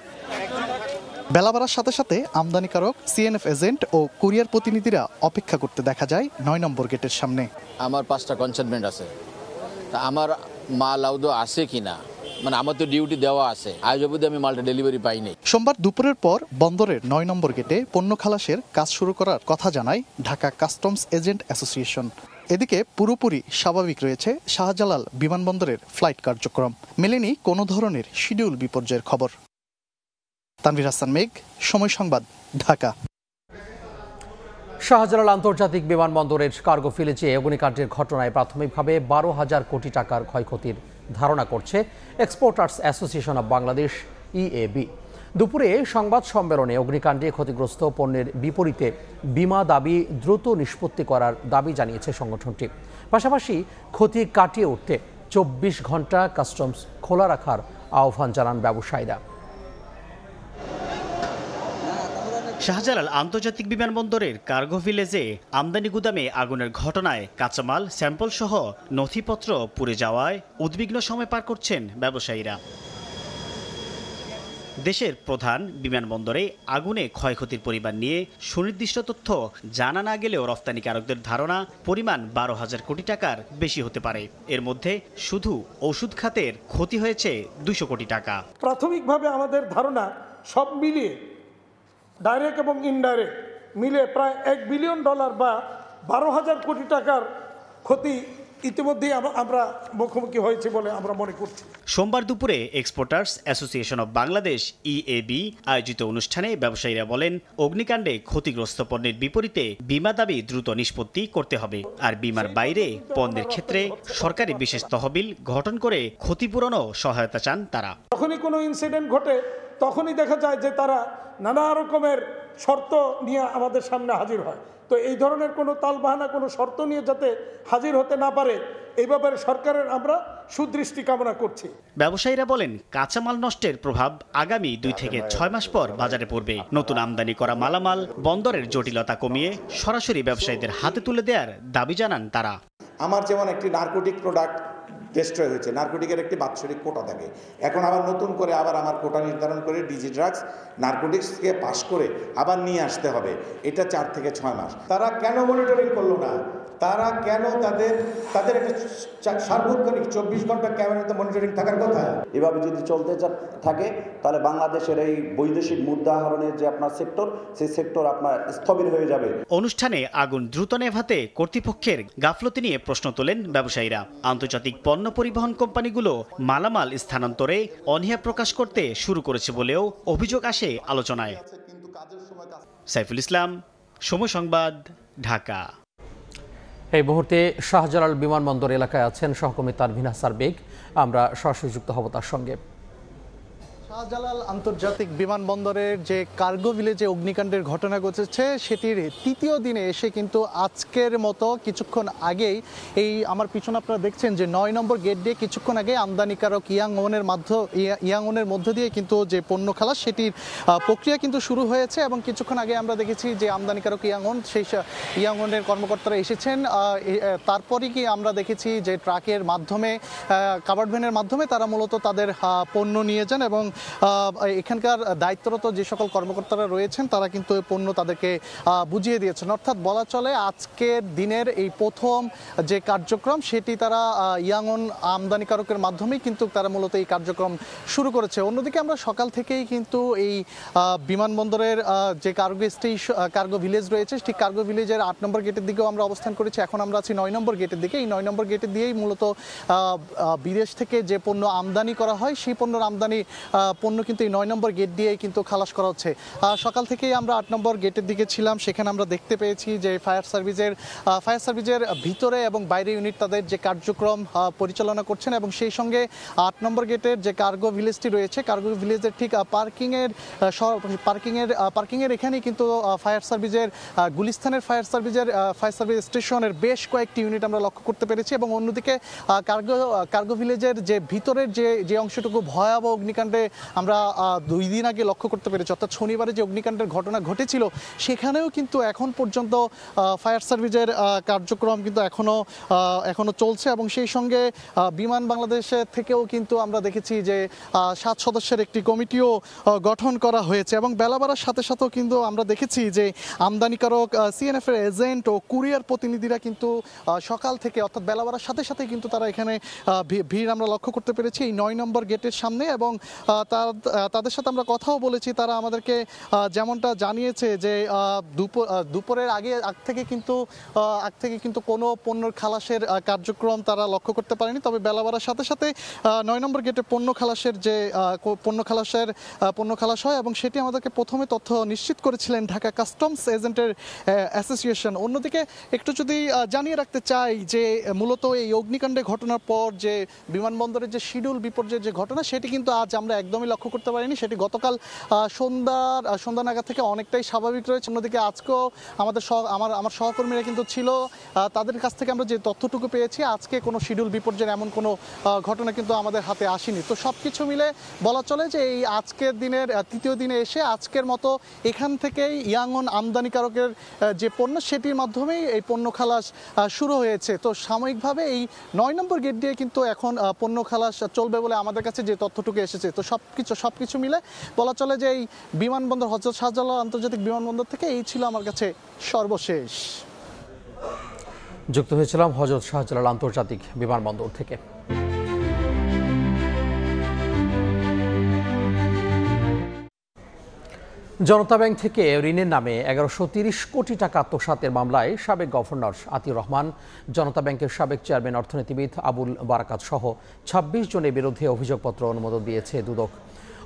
বেলা বাড়ার সাথে সাথে আমদানিকারক, সিএনএফ এজেন্ট ও কুরিয়ার প্রতিনিধিরা অপেক্ষা করতে দেখা যায় ৯ নম্বর গেটের সামনে। আমার 5টা কনসাইনমেন্ট আছে, তা আমার মাল আদৌ আছে কিনা, মানে আমার তো ডিউটি দেওয়া আছে, আজ অবধি আমি মালটা ডেলিভারি পাইনি। সোমবার দুপুরের পর বন্দরের ৯ নম্বর গেটে পণ্য খালাসের কাজ শুরু করার কথা জানায় ঢাকা কাস্টমস এজেন্ট অ্যাসোসিয়েশন। এদিকে পুরোপুরি স্বাভাবিক রয়েছে শাহজালাল বিমানবন্দরের ফ্লাইট কার্যক্রম। মেলেনি কোনো ধরনের শিডিউল বিপর্যয়ের খবর। তানভীর হাসান মেঘ, সময় সংবাদ, ঢাকা। শাহজালাল আন্তর্জাতিক বিমানবন্দরের কার্গো ভিলেজে অগ্নিকাণ্ডের ঘটনায় প্রাথমিকভাবে ১২,০০০ কোটি টাকার ক্ষয়ক্ষতির ধারণা করছে exporters association of Bangladesh, EAB. দুপুরে সংবাদ সম্মেলনে অগ্নিকাণ্ডে ক্ষতিগ্রস্ত পণ্যের বিপরীতে বীমা দাবি দ্রুত নিষ্পত্তি করার দাবি জানিয়েছে সংগঠনটি। পাশাপাশি ক্ষতি কাটিয়ে উঠতে ২৪ ঘন্টা কাস্টমস খোলা রাখার আহ্বান জানান ব্যবসায়ীরা। শাহজালাল আন্তর্জাতিক বিমানবন্দরের কার্গো ভিলেজে আমদানি গুদামে আগুনের ঘটনায় কাঁচামাল, স্যাম্পল সহ নথিপত্র পুড়ে যাওয়ায় উদ্বিগ্ন সময় পার করছেন ব্যবসায়ীরা। দেশের প্রধান বিমানবন্দরে আগুনে ক্ষয়ক্ষতির পরিমাণ নিয়ে সুনির্দিষ্ট তথ্য জানা না গেলেও রফতানিকারকদের ধারণা পরিমাণ ১২,০০০ কোটি টাকার বেশি হতে পারে। এর মধ্যে শুধু ওষুধ খাতের ক্ষতি হয়েছে ২০০ কোটি টাকা। প্রাথমিকভাবে আমাদের ধারণা সব মিলিয়ে ডাইরেক্ট এবং ইনডাইরেক্ট মিলে প্রায় $1 বিলিয়ন বা ১২,০০০ কোটি টাকার ক্ষতি ইতিমধ্যেই আমরা মুখোমুখি হয়েছে বলে আমরা মনে করছি। সোমবার দুপুরে exporters association of Bangladesh, EAB আয়োজিত অনুষ্ঠানে ব্যবসায়ীরা বলেন, অগ্নিকাণ্ডে ক্ষতিগ্রস্ত পণ্যের বিপরীতে বীমা দাবি দ্রুত নিষ্পত্তি করতে হবে, আর বীমার বাইরে পণ্যের ক্ষেত্রে সরকারি বিশেষ তহবিল গঠন করে ক্ষতিপূরণও সহায়তা চান তারা। যখনই কোনো ইনসিডেন্ট ঘটে তখনই দেখা যায় যে তারা নানা রকমের শর্ত নিয়ে আমাদের সামনে হাজির হয়। তো এই ধরনের কোনো তালবাহানা, কোনো শর্ত নিয়ে যাতে হাজির হতে না পারে, এই ব্যাপারে সরকারের আমরা সুদৃষ্টি কামনা করছি। ব্যবসায়ীরা বলেন, কাঁচামাল নষ্টের প্রভাব আগামী 2 থেকে 6 মাস পর বাজারে পড়বে। নতুন আমদানি করা মালামাল বন্দরের জটিলতা কমিয়ে সরাসরি ব্যবসায়ীদের হাতে তুলে দেওয়ার দাবি জানান তারা। আমার যেমন একটি নার্কোটিক প্রোডাক্ট ডিস্ট্রয় হয়েছে, নার্কোটিকের একটি বাৎসরিক কোটা থাকে, এখন আবার নতুন করে আবার আমার কোটা নির্ধারণ করে ডিজি ড্রাগস নার্কোটিক্সকে পাস করে আবার নিয়ে আসতে হবে, এটা 4 থেকে 6 মাস। তারা কেন মনিটরিং করলো না? তারা কেন তাদের একটা সার্বক্ষণিক 24 ঘন্টা ক্যামেরাতে মনিটরিং থাকার কথা? এভাবে যদি চলতে থাকে তাহলে বাংলাদেশের এই বৈদেশিক মুদ্রা আহরণের যে আপনার সেক্টর, সেই সেক্টর আপনার স্থবির হয়ে যাবে। অনুষ্ঠানে আগুন দ্রুত নেভাতে কর্তৃপক্ষের গাফলতি নিয়ে প্রশ্ন তোলেন ব্যবসায়ীরা। আন্তর্জাতিক পণ্য পরিবহন কোম্পানিগুলো মালামাল স্থানান্তরে অনীহা প্রকাশ করতে শুরু করেছে বলেও অভিযোগ আসে আলোচনায়। সাইফুল ইসলাম, সময় সংবাদ, ঢাকা। এই মুহূর্তে শাহজালাল বিমানবন্দর এলাকায় আছেন সহকর্মী তানভীর হাসান মেঘ। আমরা সরাসরি যুক্ত হব তার সঙ্গে। শাহজালাল আন্তর্জাতিক বিমানবন্দরের যে কার্গো ভিলেজে অগ্নিকাণ্ডের ঘটনা ঘটেছে সেটির তৃতীয় দিনে এসে কিন্তু আজকের মতো কিছুক্ষণ আগেই এই আমার পিছনে আপনারা দেখছেন যে ৯ নম্বর গেট দিয়ে কিছুক্ষণ আগে আমদানিকারক ইয়াংওনের মধ্য দিয়ে কিন্তু যে পণ্য খালাস সেটির প্রক্রিয়া কিন্তু শুরু হয়েছে এবং কিছুক্ষণ আগে আমরা দেখেছি যে আমদানিকারক ইয়াংওন, সেই ইয়াংওনের কর্মকর্তারা এসেছেন। তারপরে কি আমরা দেখেছি যে ট্রাকের মাধ্যমে, কাভার্ড ভ্যানের মাধ্যমে তারা মূলত তাদের পণ্য নিয়ে যান এবং এখানকার দায়িত্বরত যে সকল কর্মকর্তারা রয়েছেন তারা কিন্তু পণ্য তাদেরকে বুঝিয়ে দিয়েছেন। অর্থাৎ বলা চলে আজকের দিনের এই প্রথম যে কার্যক্রম সেটি তারা ইয়াংওন আমদানিকারকের মাধ্যমেই কিন্তু তারা মূলত এই কার্যক্রম শুরু করেছে। অন্যদিকে আমরা সকাল থেকেই কিন্তু এই বিমানবন্দরের যে কার্গো ভিলেজ রয়েছে ঠিক কার্গো ভিলেজের 8 নম্বর গেটের দিকেও আমরা অবস্থান করেছি। এখন আমরা আছি 9 নম্বর গেটের দিকে। এই 9 নম্বর গেটের দিয়েই মূলত বিদেশ থেকে যে পণ্য আমদানি করা হয় সেই পণ্যের আমদানি পণ্য কিন্তু এই 9 নম্বর গেট দিয়ে কিন্তু খালাস করা হচ্ছে। সকাল থেকেই আমরা 8 নম্বর গেটের দিকে ছিলাম, সেখানে আমরা দেখতে পেয়েছি যে ফায়ার সার্ভিসের ভিতরে এবং বাইরে ইউনিট তাদের যে কার্যক্রম পরিচালনা করছেন এবং সেই সঙ্গে 8 নম্বর গেটের যে কার্গো ভিলেজটি রয়েছে, কার্গো ভিলেজের ঠিক পার্কিংয়ের এখানেই কিন্তু ফায়ার সার্ভিসের গুলিস্তানের ফায়ার সার্ভিস স্টেশনের বেশ কয়েকটি ইউনিট আমরা লক্ষ্য করতে পেরেছি। এবং অন্যদিকে কার্গো ভিলেজের যে ভিতরের যে অংশটুকু ভয়াবহ অগ্নিকাণ্ডে আমরা 2 দিন আগে লক্ষ্য করতে পেরেছি, অর্থাৎ শনিবারে যে অগ্নিকাণ্ডের ঘটনা ঘটেছিল সেখানেও কিন্তু এখন পর্যন্ত ফায়ার সার্ভিসের কার্যক্রম কিন্তু এখনো চলছে। এবং সেই সঙ্গে বিমান বাংলাদেশের থেকেও কিন্তু আমরা দেখেছি যে 7 সদস্যের একটি কমিটিও গঠন করা হয়েছে। এবং বেলা বাড়ার সাথে সাথেও কিন্তু আমরা দেখেছি যে আমদানিকারক সিএনএফ এর এজেন্ট ও কুরিয়ার প্রতিনিধিরা কিন্তু সকাল থেকে, অর্থাৎ বেলা বাড়ার সাথে সাথে কিন্তু তারা এখানে ভিড় আমরা লক্ষ্য করতে পেরেছি এই 9 নম্বর গেটের সামনে। এবং তাদের সাথে আমরা কথাও বলেছি, তারা আমাদেরকে যেমনটা জানিয়েছে যে দুপুরের আগ থেকে কিন্তু কোনো পণ্যের খালাসের কার্যক্রম তারা লক্ষ্য করতে পারেনি। তবে বেলা বাড়ার সাথে সাথে 9 নম্বর গেটে পণ্য খালাস হয় এবং সেটি আমাদেরকে প্রথমে তথ্য নিশ্চিত করেছিলেন ঢাকা কাস্টমস এজেন্টের অ্যাসোসিয়েশন। অন্যদিকে একটু যদি জানিয়ে রাখতে চাই যে মূলত এই অগ্নিকাণ্ডের ঘটনার পর যে বিমানবন্দরের যে শিডিউল বিপর্যয়ের যে ঘটনা, সেটি কিন্তু আজ আমরা একদমই লক্ষ্য করতে পারিনি। সেটি গতকাল সন্ধ্যা নাগাদ থেকে অনেকটাই স্বাভাবিক রয়েছে। অন্যদিকে আজকেও আমার সহকর্মীরা কিন্তু ছিল, তাদের কাছ থেকে আমরা যে তথ্যটুকু পেয়েছি আজকে কোনো শিডিউল বিপর্যয়ের এমন কোনো ঘটনা কিন্তু আমাদের হাতে আসেনি। তো সব কিছু মিলে বলা চলে যে এই আজকের দিনের তৃতীয় দিনে এসে আজকের মতো এখান থেকেই ইয়াঙ্গন আমদানিকারকের যে পণ্য, সেটির মাধ্যমেই এই পণ্য খালাস শুরু হয়েছে। তো সাময়িকভাবে এই 9 নম্বর গেট দিয়ে কিন্তু এখন পণ্য খালাস চলবে বলে আমাদের কাছে যে তথ্যটুকু এসেছে। তো সবকিছু মিলে বলা চলে যে এই বিমানবন্দর হযরত শাহজালাল আন্তর্জাতিক বিমানবন্দর থেকে এই ছিল আমার কাছে সর্বশেষ। যুক্ত হয়েছিলাম হযরত শাহজালাল আন্তর্জাতিক বিমানবন্দর থেকে। জনতা ব্যাংক থেকে ঋণের নামে 1130 কোটি টাকা আত্মসাতের মামলায় সাবেক গভর্নর আতিউর রহমান, জনতা ব্যাংকের সাবেক চেয়ারম্যান অর্থনীতিবিদ আবুল বারাকাত সহ 26 জনের বিরুদ্ধে অভিযোগপত্র অনুমোদন দিয়েছে দুদক।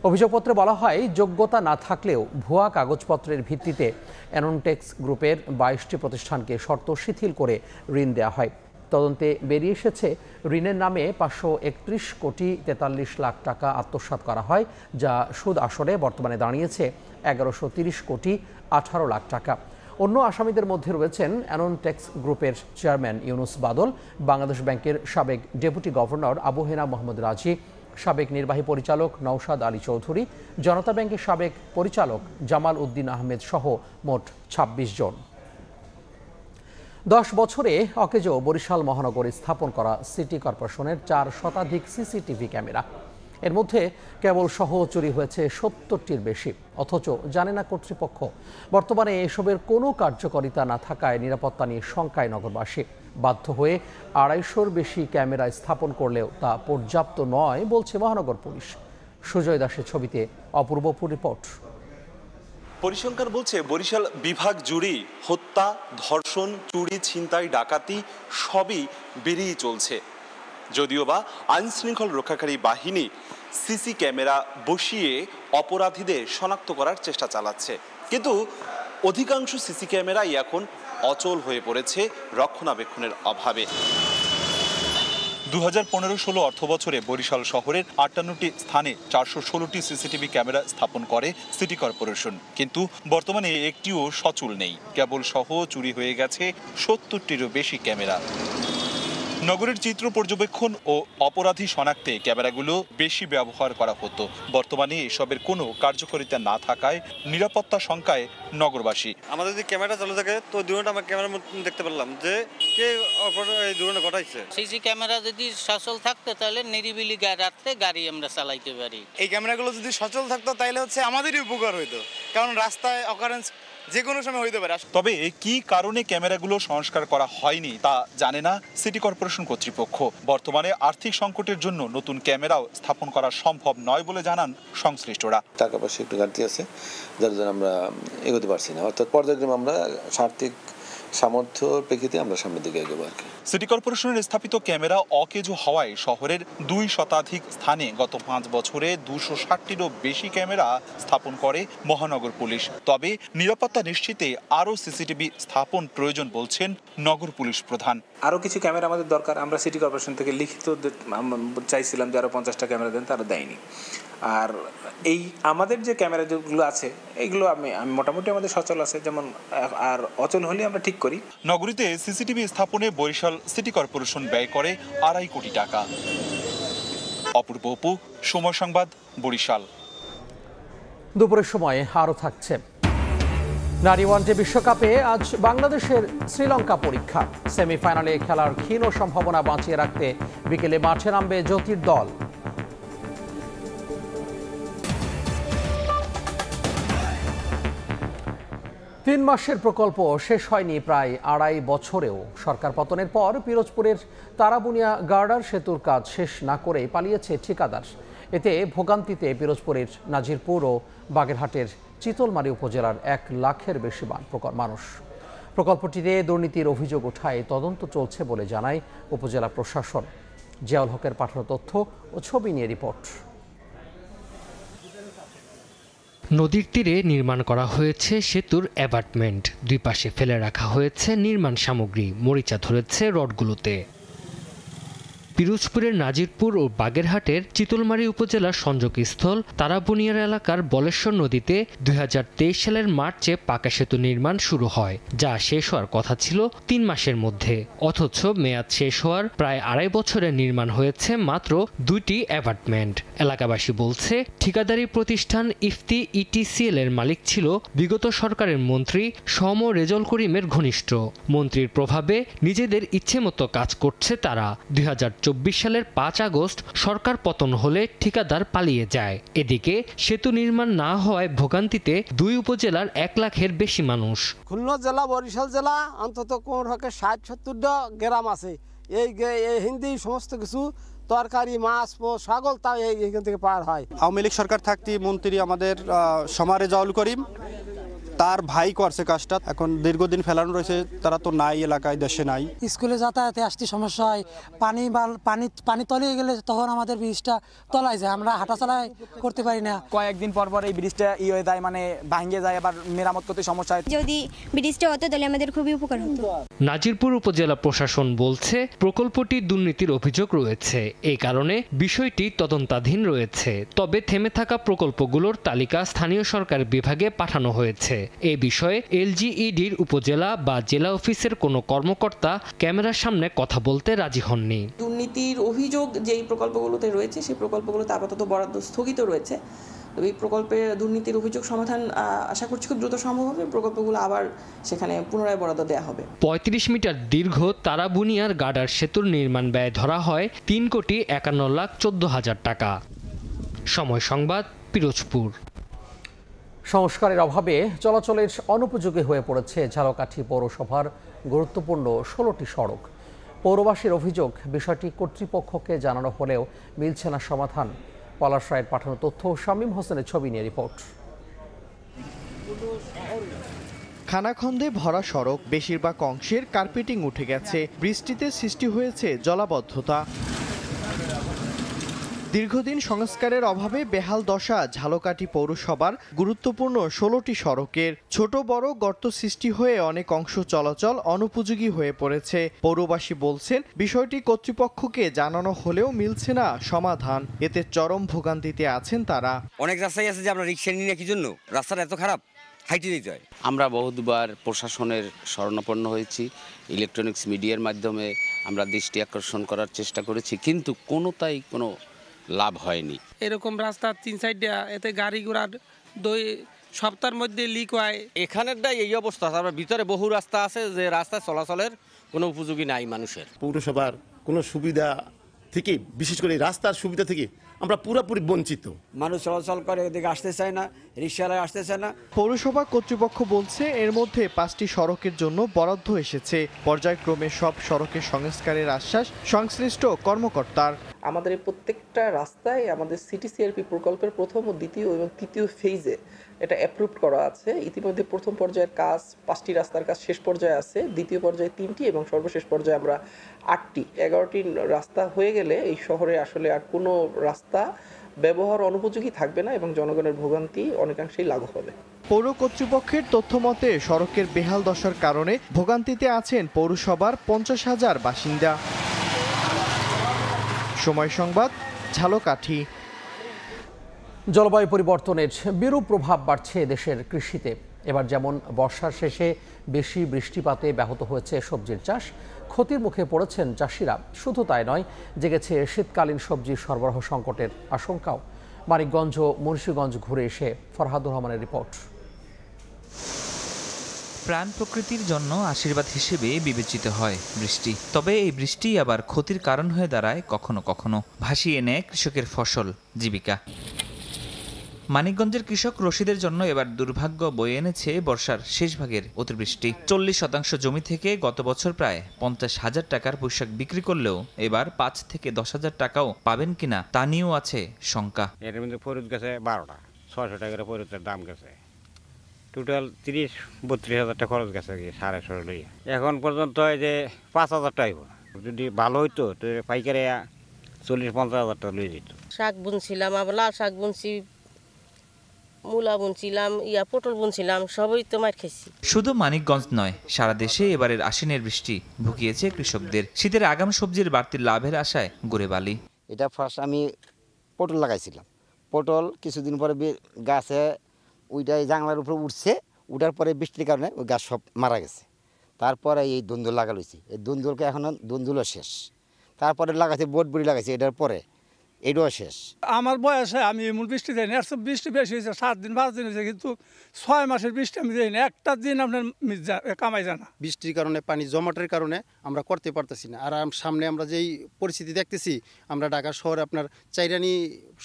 অভিযোগপত্রে বলা হয়, যোগ্যতা না থাকলেও ভুয়া কাগজপত্রের ভিত্তিতে অ্যানোনটেক্স গ্রুপের 22টি প্রতিষ্ঠানকে শর্ত শিথিল করে ঋণ দেওয়া হয়। তদন্তে বেরিয়ে এসেছে ঋণের নামে 531 কোটি 43 লাখ টাকা আত্মসাৎ করা হয়, যা সুদ আসরে বর্তমানে দাঁড়িয়েছে 1130 কোটি 18 লাখ টাকা। অন্য আসামিদের মধ্যে রয়েছেন অ্যানোনটেক্স গ্রুপের চেয়ারম্যান ইউনুস বাদল, বাংলাদেশ ব্যাংকের সাবেক ডেপুটি গভর্নর আবু হেনা মোহাম্মদ রাজি, সাবেক নির্বাহী পরিচালক নওশাদ আলী চৌধুরী, জনতা ব্যাংকের সাবেক পরিচালক জামাল উদ্দিন আহমেদ সহ মোট 26 জন। 10 বছরে অকেজো বরিশাল মহানগরে স্থাপন করা সিটি কর্পোরেশনের 4 শতাধিক সিসিটিভি ক্যামেরা। এর মধ্যে কেবল সহ চুরি হয়েছে 70টির বেশি, অথচ জানে না কর্তৃপক্ষ। বর্তমানে এসবের কোনো কার্যকারিতা না থাকায় নিরাপত্তা নিয়ে শঙ্কায় নগরবাসী। বাধ্য হয়ে 250-র বেশি ক্যামেরা স্থাপন করলেও তা পর্যাপ্ত নয় বলছে মহানগর পুলিশ। সুজয় দাসের ছবিতে অপূর্ব রিপোর্ট। পরিসংখ্যান বলছে বরিশাল বিভাগ জুড়েই হত্যা, ধর্ষণ, চুরি, ছিনতাই, ডাকাতি সবই বেড়েই চলছে। যদিও বা আইনশৃঙ্খলা রক্ষাকারী বাহিনী সিসি ক্যামেরা বসিয়ে অপরাধীদের শনাক্ত করার চেষ্টা চালাচ্ছে, কিন্তু অধিকাংশ সিসি ক্যামেরাই এখন অচল হয়ে পড়েছে রক্ষণাবেক্ষণের অভাবে। 2015-16 অর্থবছরে বরিশাল শহরের 58টি স্থানে 416টি সিসিটিভি ক্যামেরা স্থাপন করে সিটি কর্পোরেশন, কিন্তু বর্তমানে একটিও সচল নেই। কেবল সহ চুরি হয়ে গেছে 70টিরও বেশি ক্যামেরা। নগরের চিত্র পর্যবেক্ষণ ও অপরাধী শনাক্তে ক্যামেরাগুলো বেশি ব্যবহার করা হতো। বর্তমানে এসবের কোনো কার্যকারিতা না থাকায় নিরাপত্তা শঙ্কায় নগরবাসী। আমাদের যদি ক্যামেরা চালু থাকে তো দুর্ঘটনা আমরা ক্যামেরার মধ্যে দেখতে পারলাম যে কে এই দুর্ঘটনা ঘটাইছে। সিসি ক্যামেরা যদি সচল থাকতো তাহলে নিরিবিলি রাত্রে গাড়ি আমরা চালাইতে পারি। এই ক্যামেরাগুলো যদি সচল থাকতো তাহলে হচ্ছে আমাদেরই উপকার হইতো, কারণ রাস্তায় অকারেন্স যে কোনো সময় হইতে পারে। তবে কি কারণে ক্যামেরাগুলো সংস্কার করা হয়নি তা জানে না সিটি কর্পোরেশন কর্তৃপক্ষ। বর্তমানে আর্থিক সংকটের জন্য নতুন ক্যামেরাও স্থাপন করা সম্ভব নয় বলে জানান সংশ্লিষ্টরা। টাকা পয়সা একটু ঘাটতি আছে, যার জন্য আমরা এগোতে পারছি না। অর্থাৎ পর্যায়ক্রমে আমরা আর্থিক সামর্থ্যর প্রেক্ষিতে আমরা সামনের দিকে এগোবো আর কি। সিটি কর্পোরেশনের স্থাপিত ক্যামেরা অকেজো হওয়ায় শহরের 2 শতাধিক স্থানে গত 5 বছরে 260টিরও বেশি ক্যামেরা স্থাপন করে মহানগর পুলিশ। তবে নিরাপত্তা নিশ্চিতে আরও সিসিটিভি স্থাপন প্রয়োজন বলছেন নগর পুলিশ প্রধান। আরও কিছু ক্যামেরা আমাদের দরকার। আমরা সিটি কর্পোরেশন থেকে লিখিত চাইছিলাম যে আরও 50টা ক্যামেরা দেন, তারা দেয়নি। আর এই আমাদের যে ক্যামেরা যেগুলো আছে এইগুলো আমি মোটামুটি আমাদের সচল আছে, যেমন আর অচল হলে আমরা ঠিক করি। নগরীতে সিসিটিভি স্থাপনে বরিশাল সিটি কর্পোরেশন ব্যয় করে 2.5 কোটি টাকা। অপূর্ব অপু, সময় সংবাদ, বরিশাল। দুপুরের সময় আরও থাকছে নারী ওয়ানডে বিশ্বকাপে আজ বাংলাদেশের শ্রীলঙ্কা পরীক্ষা। সেমিফাইনালে খেলার ক্ষীণ সম্ভাবনা বাঁচিয়ে রাখতে বিকেলে মাঠে নামবে জ্যোতির দল। তিন মাসের প্রকল্প শেষ হয়নি প্রায় 2.5 বছরেও। সরকার পতনের পর পিরোজপুরের তারাবুনিয়া গার্ডার সেতুর কাজ শেষ না করেই পালিয়েছে ঠিকাদার। এতে ভোগান্তিতে পিরোজপুরের নাজিরপুর ও বাগেরহাটের চিতলমারী উপজেলার 1 লাখের বেশি মানুষ। প্রকল্পটিতে দুর্নীতির অভিযোগ ওঠায় তদন্ত চলছে বলে জানায় উপজেলা প্রশাসন। জিয়াউল হকের পাঠানো তথ্য ও ছবি নিয়ে রিপোর্ট। নদীর তীরে নির্মাণ করা হয়েছে সেতুর অ্যাবাটমেন্ট। 2 পাশে ফেলে রাখা হয়েছে নির্মাণ সামগ্রী। মরিচা ধরেছে রডগুলোতে। পিরোজপুরের নাজিরপুর ও বাগেরহাটের চিতলমারী উপজেলার সংযোগস্থল তারাবুনিয়ার এলাকার বলেশ্বর নদীতে 2023 সালের মার্চে পাকা সেতু নির্মাণ শুরু হয়, যা শেষ হওয়ার কথা ছিল 3 মাসের মধ্যে। অথচ মেয়াদ শেষ হওয়ার প্রায় 2.5 বছরে নির্মাণ হয়েছে মাত্র 2টি অ্যাপার্টমেন্ট। এলাকাবাসী বলছে, ঠিকাদারি প্রতিষ্ঠান ইফতি ইটিসিএল এর মালিক ছিল বিগত সরকারের মন্ত্রী সম রেজল করিমের ঘনিষ্ঠ। মন্ত্রীর প্রভাবে নিজেদের ইচ্ছেমতো কাজ করছে তারা। 2024 সালের 5 আগস্ট সরকার পতন হলে ঠিকাদার পালিয়ে যায়। এদিকে সেতু নির্মাণ না হওয়ায় ভোগান্তিতে 2 উপজেলার 1 লাখের বেশি মানুষ। খুলনা জেলা, বরিশাল জেলা অন্তত কোন হকে 60-70টা গ্রাম আছে। এই হিন্দি সমস্ত কিছু তরকারি, মাছ, ছাগল তাও এইখান থেকে পার হয়। আওয়ামী লীগ সরকার থাকতে মন্ত্রী আমাদের সমারে জাউল করিম, তার ভাই করছে কাজটা। এখন দীর্ঘদিন ফেলানো রয়েছে, তারা তো নাই এলাকায়, দেশে নাই। স্কুলে যাতায়াতে আসতে সমস্যা হয়। পানি তলিয়ে গেলে তখন আমাদের ব্রিজটা তলায় যায়, আমরা হাঁটাচলা করতে পারি না। কয়েকদিন পর পর এই ব্রিজটা হয়ে যায়, মানে ভাঙে যায়, আবার মেরামত করতে সমস্যা হয়। যদি ব্রিজটা হতো তাহলে আমাদের খুবই উপকার হতো। নাজিরপুর উপজেলা প্রশাসন বলছে, প্রকল্পটি দুর্নীতির অভিযোগ রয়েছে, এই কারণে বিষয়টি তদন্তাধীন রয়েছে। তবে থেমে থাকা প্রকল্পগুলোর তালিকা স্থানীয় সরকার বিভাগে পাঠানো হয়েছে। এ বিষয়ে এলজিইডির উপজেলা বা জেলা অফিসের কোনো কর্মকর্তা ক্যামেরার সামনে কথা বলতে রাজি হননি। দুর্নীতির অভিযোগ যেই প্রকল্পগুলোতে রয়েছে সেই প্রকল্পগুলোতে আপাতত বরাদ্দ স্থগিত রয়েছে। এই প্রকল্পের দুর্নীতির অভিযোগ সমাধান আশা করছি খুব দ্রুত সম্ভব হবে। প্রকল্পগুলো আবার সেখানে পুনরায় বরাদ্দ দেওয়া হবে। 35 মিটার দীর্ঘ তারাবুনিয়ার গার্ডার সেতুর নির্মাণ ব্যয় ধরা হয় 3,51,14,000 টাকা। সময় সংবাদ, পিরোজপুর। সংস্কারের অভাবে চলাচলের অনুপযোগী হয়ে পড়েছে ঝালকাঠি পৌরসভার গুরুত্বপূর্ণ 16টি সড়ক। পৌরবাসীর অভিযোগ, বিষয়টি কর্তৃপক্ষকে জানানো হলেও মিলছে না সমাধান। পলাশ রায়ের পাঠানো তথ্য, শামীম হোসেনের ছবি নিয়ে রিপোর্ট। খানাখন্দে ভরা সড়ক, বেশিরভাগ অংশের কার্পেটিং উঠে গেছে। বৃষ্টিতে সৃষ্টি হয়েছে জলাবদ্ধতা। দীর্ঘদিন সংস্কারের অভাবে বেহাল দশা ঝালকাঠি পৌরসভার গুরুত্বপূর্ণ 16টি সড়কের। ছোট বড় গর্ত সৃষ্টি হয়ে অনেক অংশ চলাচল অনুপযোগী হয়ে পড়েছে। পৌরবাসী বলছেন, বিষয়টি কর্তৃপক্ষকে জানানো হলেও মিলছে না সমাধান। এতে চরম ভোগান্তিতে আছেন তারা। অনেক রাস্তায় আছে যে আমরা রিক্সা নিয়ে কি জন্য, রাস্তাটা এত খারাপ, হাইটে দিতে হয়। আমরা বহুবার প্রশাসনের শরণাপন্ন হয়েছি, ইলেকট্রনিক্স মিডিয়ার মাধ্যমে আমরা দৃষ্টি আকর্ষণ করার চেষ্টা করেছি, কিন্তু কোনো লাভ হয়নি। এরকম রাস্তা 3 সাইড, এতে গাড়ি ঘোড়ার 2 সপ্তাহের মধ্যে লিক হয়। এখানেরটা এই অবস্থা। আমরা ভিতরে বহু রাস্তা আছে যে রাস্তা চলাচলের কোনো উপযোগী নাই মানুষের। পৌরসভার কোনো সুবিধা থেকে, বিশেষ করে রাস্তার সুবিধা থেকে আমরা পুরোপুরি বঞ্চিত। মানুষ চলাচল করে, এদিকে আসতে চায় না, রিক্সাওয়ালা আসতে চায় না। পৌরসভা কর্তৃপক্ষ বলছে, এর মধ্যে 5টি সড়কের জন্য বরাদ্দ এসেছে। পর্যায়ক্রমে সব সড়কের সংস্কারের আশ্বাস সংশ্লিষ্ট কর্মকর্তার। আমাদের এই প্রত্যেকটা রাস্তায় আমাদের সিটিসিআরপি প্রকল্পের প্রথম ও দ্বিতীয় এবং তৃতীয় ফেজে এটা অ্যাপ্রুভড করা আছে। ইতিমধ্যে প্রথম পর্যায়ের কাজ 5টি রাস্তার কাজ শেষ পর্যায়ে আছে, দ্বিতীয় পর্যায়ে 3টি এবং সর্বশেষ পর্যায়ে আমরা 8টি 11টি রাস্তা হয়ে গেলে এই শহরে আসলে আর কোনো রাস্তা ব্যবহার অনুপযোগী থাকবে না এবং জনগণের ভোগান্তি অনেকাংশেই লাঘব হবে। পৌর কর্তৃপক্ষের তথ্য মতে সড়কের বেহাল দশার কারণে ভোগান্তিতে আছেন পৌরসভার 50,000 বাসিন্দা। সময় সংবাদ, ঝালকাঠি। জলবায়ু পরিবর্তনের বিরূপ প্রভাব বাড়ছে দেশের কৃষিতে। এবার যেমন বর্ষার শেষে বেশি বৃষ্টিপাতে ব্যাহত হয়েছে সবজির চাষ, ক্ষতির মুখে পড়েছেন চাষিরা। শুধু তাই নয়, জেগেছে শীতকালীন সবজির সরবরাহ সংকটের আশঙ্কাও। মানিকগঞ্জ ও মুন্সিগঞ্জ ঘুরে এসে ফরহাদুর রহমানের রিপোর্ট। প্রাণ প্রকৃতির জন্য আশীর্বাদ হিসেবে বিবেচিত হয় বৃষ্টি, তবে এই বৃষ্টি আবার ক্ষতির কারণ হয়ে দাঁড়ায় কখনো কখনো, ভাসিয়ে নেয় কৃষকের ফসল, জীবিকা। মানিকগঞ্জের কৃষক রশিদের জন্য এবার দুর্ভাগ্য বয়ে এনেছে বর্ষার শেষ ভাগের অতিবৃষ্টি। 40% জমি থেকে গত বছর প্রায় 50,000 টাকার পোশাক বিক্রি করলেও এবার 5 থেকে 10,000 টাকাও পাবেন কিনা তা নিয়েও আছে শঙ্কা। এর মধ্যে ফরিদ গেছে 12টা, 600 টাকার ফরিদের দাম গেছে, টোটাল 30-32 টাকা খরচ গেছে 6.5 লইয়া। এখন পর্যন্ত এই যে 5,000 টাকা, যদি ভালো হইতো তো পাইকারে 40-50,000 টাকা লই দিত। শাক বুনছিলাম, আবার লাল শাক বুনছি, মূলা বুনছিলাম, পটল বুনছিলাম, সবই তো মার খেয়েছি। শুধু মানিকগঞ্জ নয়, সারা দেশে এবারের আশ্বিনের বৃষ্টি ভুগিয়েছে কৃষকদের। শীতের আগাম সবজির বাড়তি লাভের আশায় গড়ে বালি। এটা ফার্স্ট আমি পটল লাগাইছিলাম। পটল কিছুদিন পরে গাছে ওইটাই জাংলার উপরে উঠছে, উঠার পরে বৃষ্টির কারণে ওই গাছ সব মারা গেছে। তারপরে এই দুন্দুল লাগাইছি, এই দুন্দুলকে এখনও দুন্দুলও শেষ। তারপরে লাগাইছি বটবুড়ি লাগাইছি, এটার পরে এটাও শেষ। আমার বয়সে আমি এমন বৃষ্টি যাইনি, আর সব বৃষ্টি বেশি হয়েছে, 7 দিন 5 দিন হয়েছে, কিন্তু 6 মাসের বৃষ্টি আমি যাইনি, একটা দিন আপনার কামাই যায় না। বৃষ্টির কারণে, পানি জমাটের কারণে আমরা করতে পারতেছি না। আর সামনে আমরা যেই পরিস্থিতি দেখতেছি, আমরা ঢাকা শহরে আপনার চাইরানি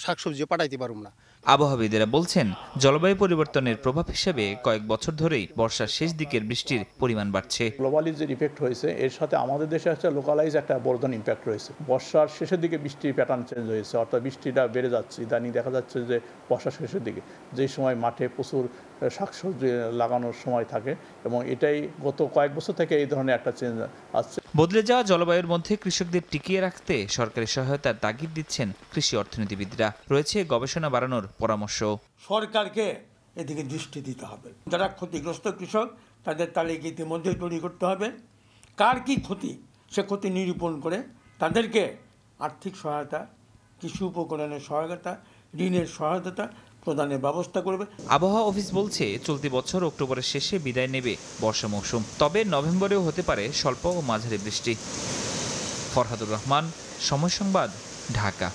শাকসবজিও পাঠাইতে পারব না। আবহাওয়াবিদেরা বলছেন, জলবায়ু পরিবর্তনের প্রভাব হিসেবে কয়েক বছর ধরেই বর্ষার শেষ দিকের বৃষ্টির পরিমাণ বাড়ছে। গ্লোবালি যে ইফেক্ট হয়েছে, এর সাথে আমাদের দেশে একটা লোকালাইজ একটা বর্ধন ইম্প্যাক্ট রয়েছে। বর্ষার শেষের দিকে বৃষ্টির প্যাটার্ন চেঞ্জ হয়েছে, অর্থাৎ বৃষ্টিটা বেড়ে যাচ্ছে। ইদানিং দেখা যাচ্ছে যে বর্ষার শেষের দিকে যেই সময় মাঠে প্রচুর শাকসবজি লাগানোর সময় থাকে, এবং এটাই গত কয়েক বছর থেকে এই ধরনের একটা চেঞ্জ আসছে। বদলে যাওয়া জলবায়ুর মধ্যে কৃষকদের টিকিয়ে রাখতে সরকারি সহায়তার তাগিদ দিচ্ছেন কৃষি অর্থনীতিবিদরা। রয়েছে গবেষণা বাড়ানোর পরামর্শ। সরকারকে এদিকে দৃষ্টি দিতে হবে। যারা ক্ষতিগ্রস্ত কৃষক, তাদের তালিকা ইতিমধ্যে তৈরি করতে হবে। কার কি ক্ষতি, সে ক্ষতি নিরূপণ করে তাদেরকে আর্থিক সহায়তা, কৃষি উপকরণের সহায়তা, ঋণের সহায়তা প্রদানের ব্যবস্থা করবে। আবহাওয়া অফিস বলছে, চলতি বছর অক্টোবরের শেষে বিদায় নেবে বর্ষা মৌসুম, তবে নভেম্বরেও হতে পারে স্বল্প ও মাঝারি বৃষ্টি। ফরহাদুর রহমান, সময় সংবাদ, ঢাকা।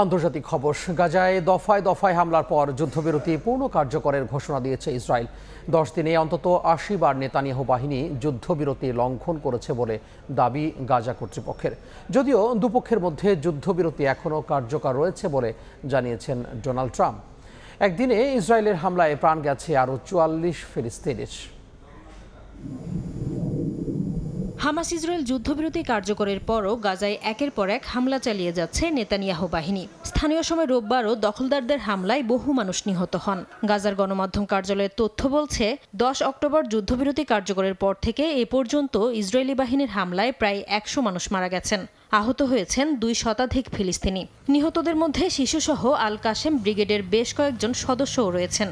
আন্তর্জাতিক খবর। গাজায় দফায় দফায় হামলার পর যুদ্ধবিরতি পূর্ণ কার্যকরের ঘোষণা দিয়েছে ইসরায়েল। 10 দিনে অন্তত 80 বার নেতানিয়াহু বাহিনী যুদ্ধবিরতি লঙ্ঘন করেছে বলে দাবি গাজা কর্তৃপক্ষের। যদিও দুপক্ষের মধ্যে যুদ্ধবিরতি এখনও কার্যকর রয়েছে বলে জানিয়েছেন ডোনাল্ড ট্রাম্প। একদিনে ইসরায়েলের হামলায় প্রাণ গেছে আরও 44 ফিলিস্তিনির। হামাস ইসরায়েল যুদ্ধবিরতি কার্যকরের পরও গাজায় একের পর এক হামলা চালিয়ে যাচ্ছে নেতানিয়াহু বাহিনী। স্থানীয় সময় রোববারও দখলদারদের হামলায় বহু মানুষ নিহত হন। গাজার গণমাধ্যম কার্যালয়ের তথ্য বলছে, 10 অক্টোবর যুদ্ধবিরতি কার্যকরের পর থেকে এ পর্যন্ত ইসরায়েলি বাহিনীর হামলায় প্রায় 100 মানুষ মারা গেছেন। আহত হয়েছেন 2 শতাধিক ফিলিস্তিনি। নিহতদের মধ্যে শিশুসহ আল কাশেম ব্রিগেডের বেশ কয়েকজন সদস্যও রয়েছেন।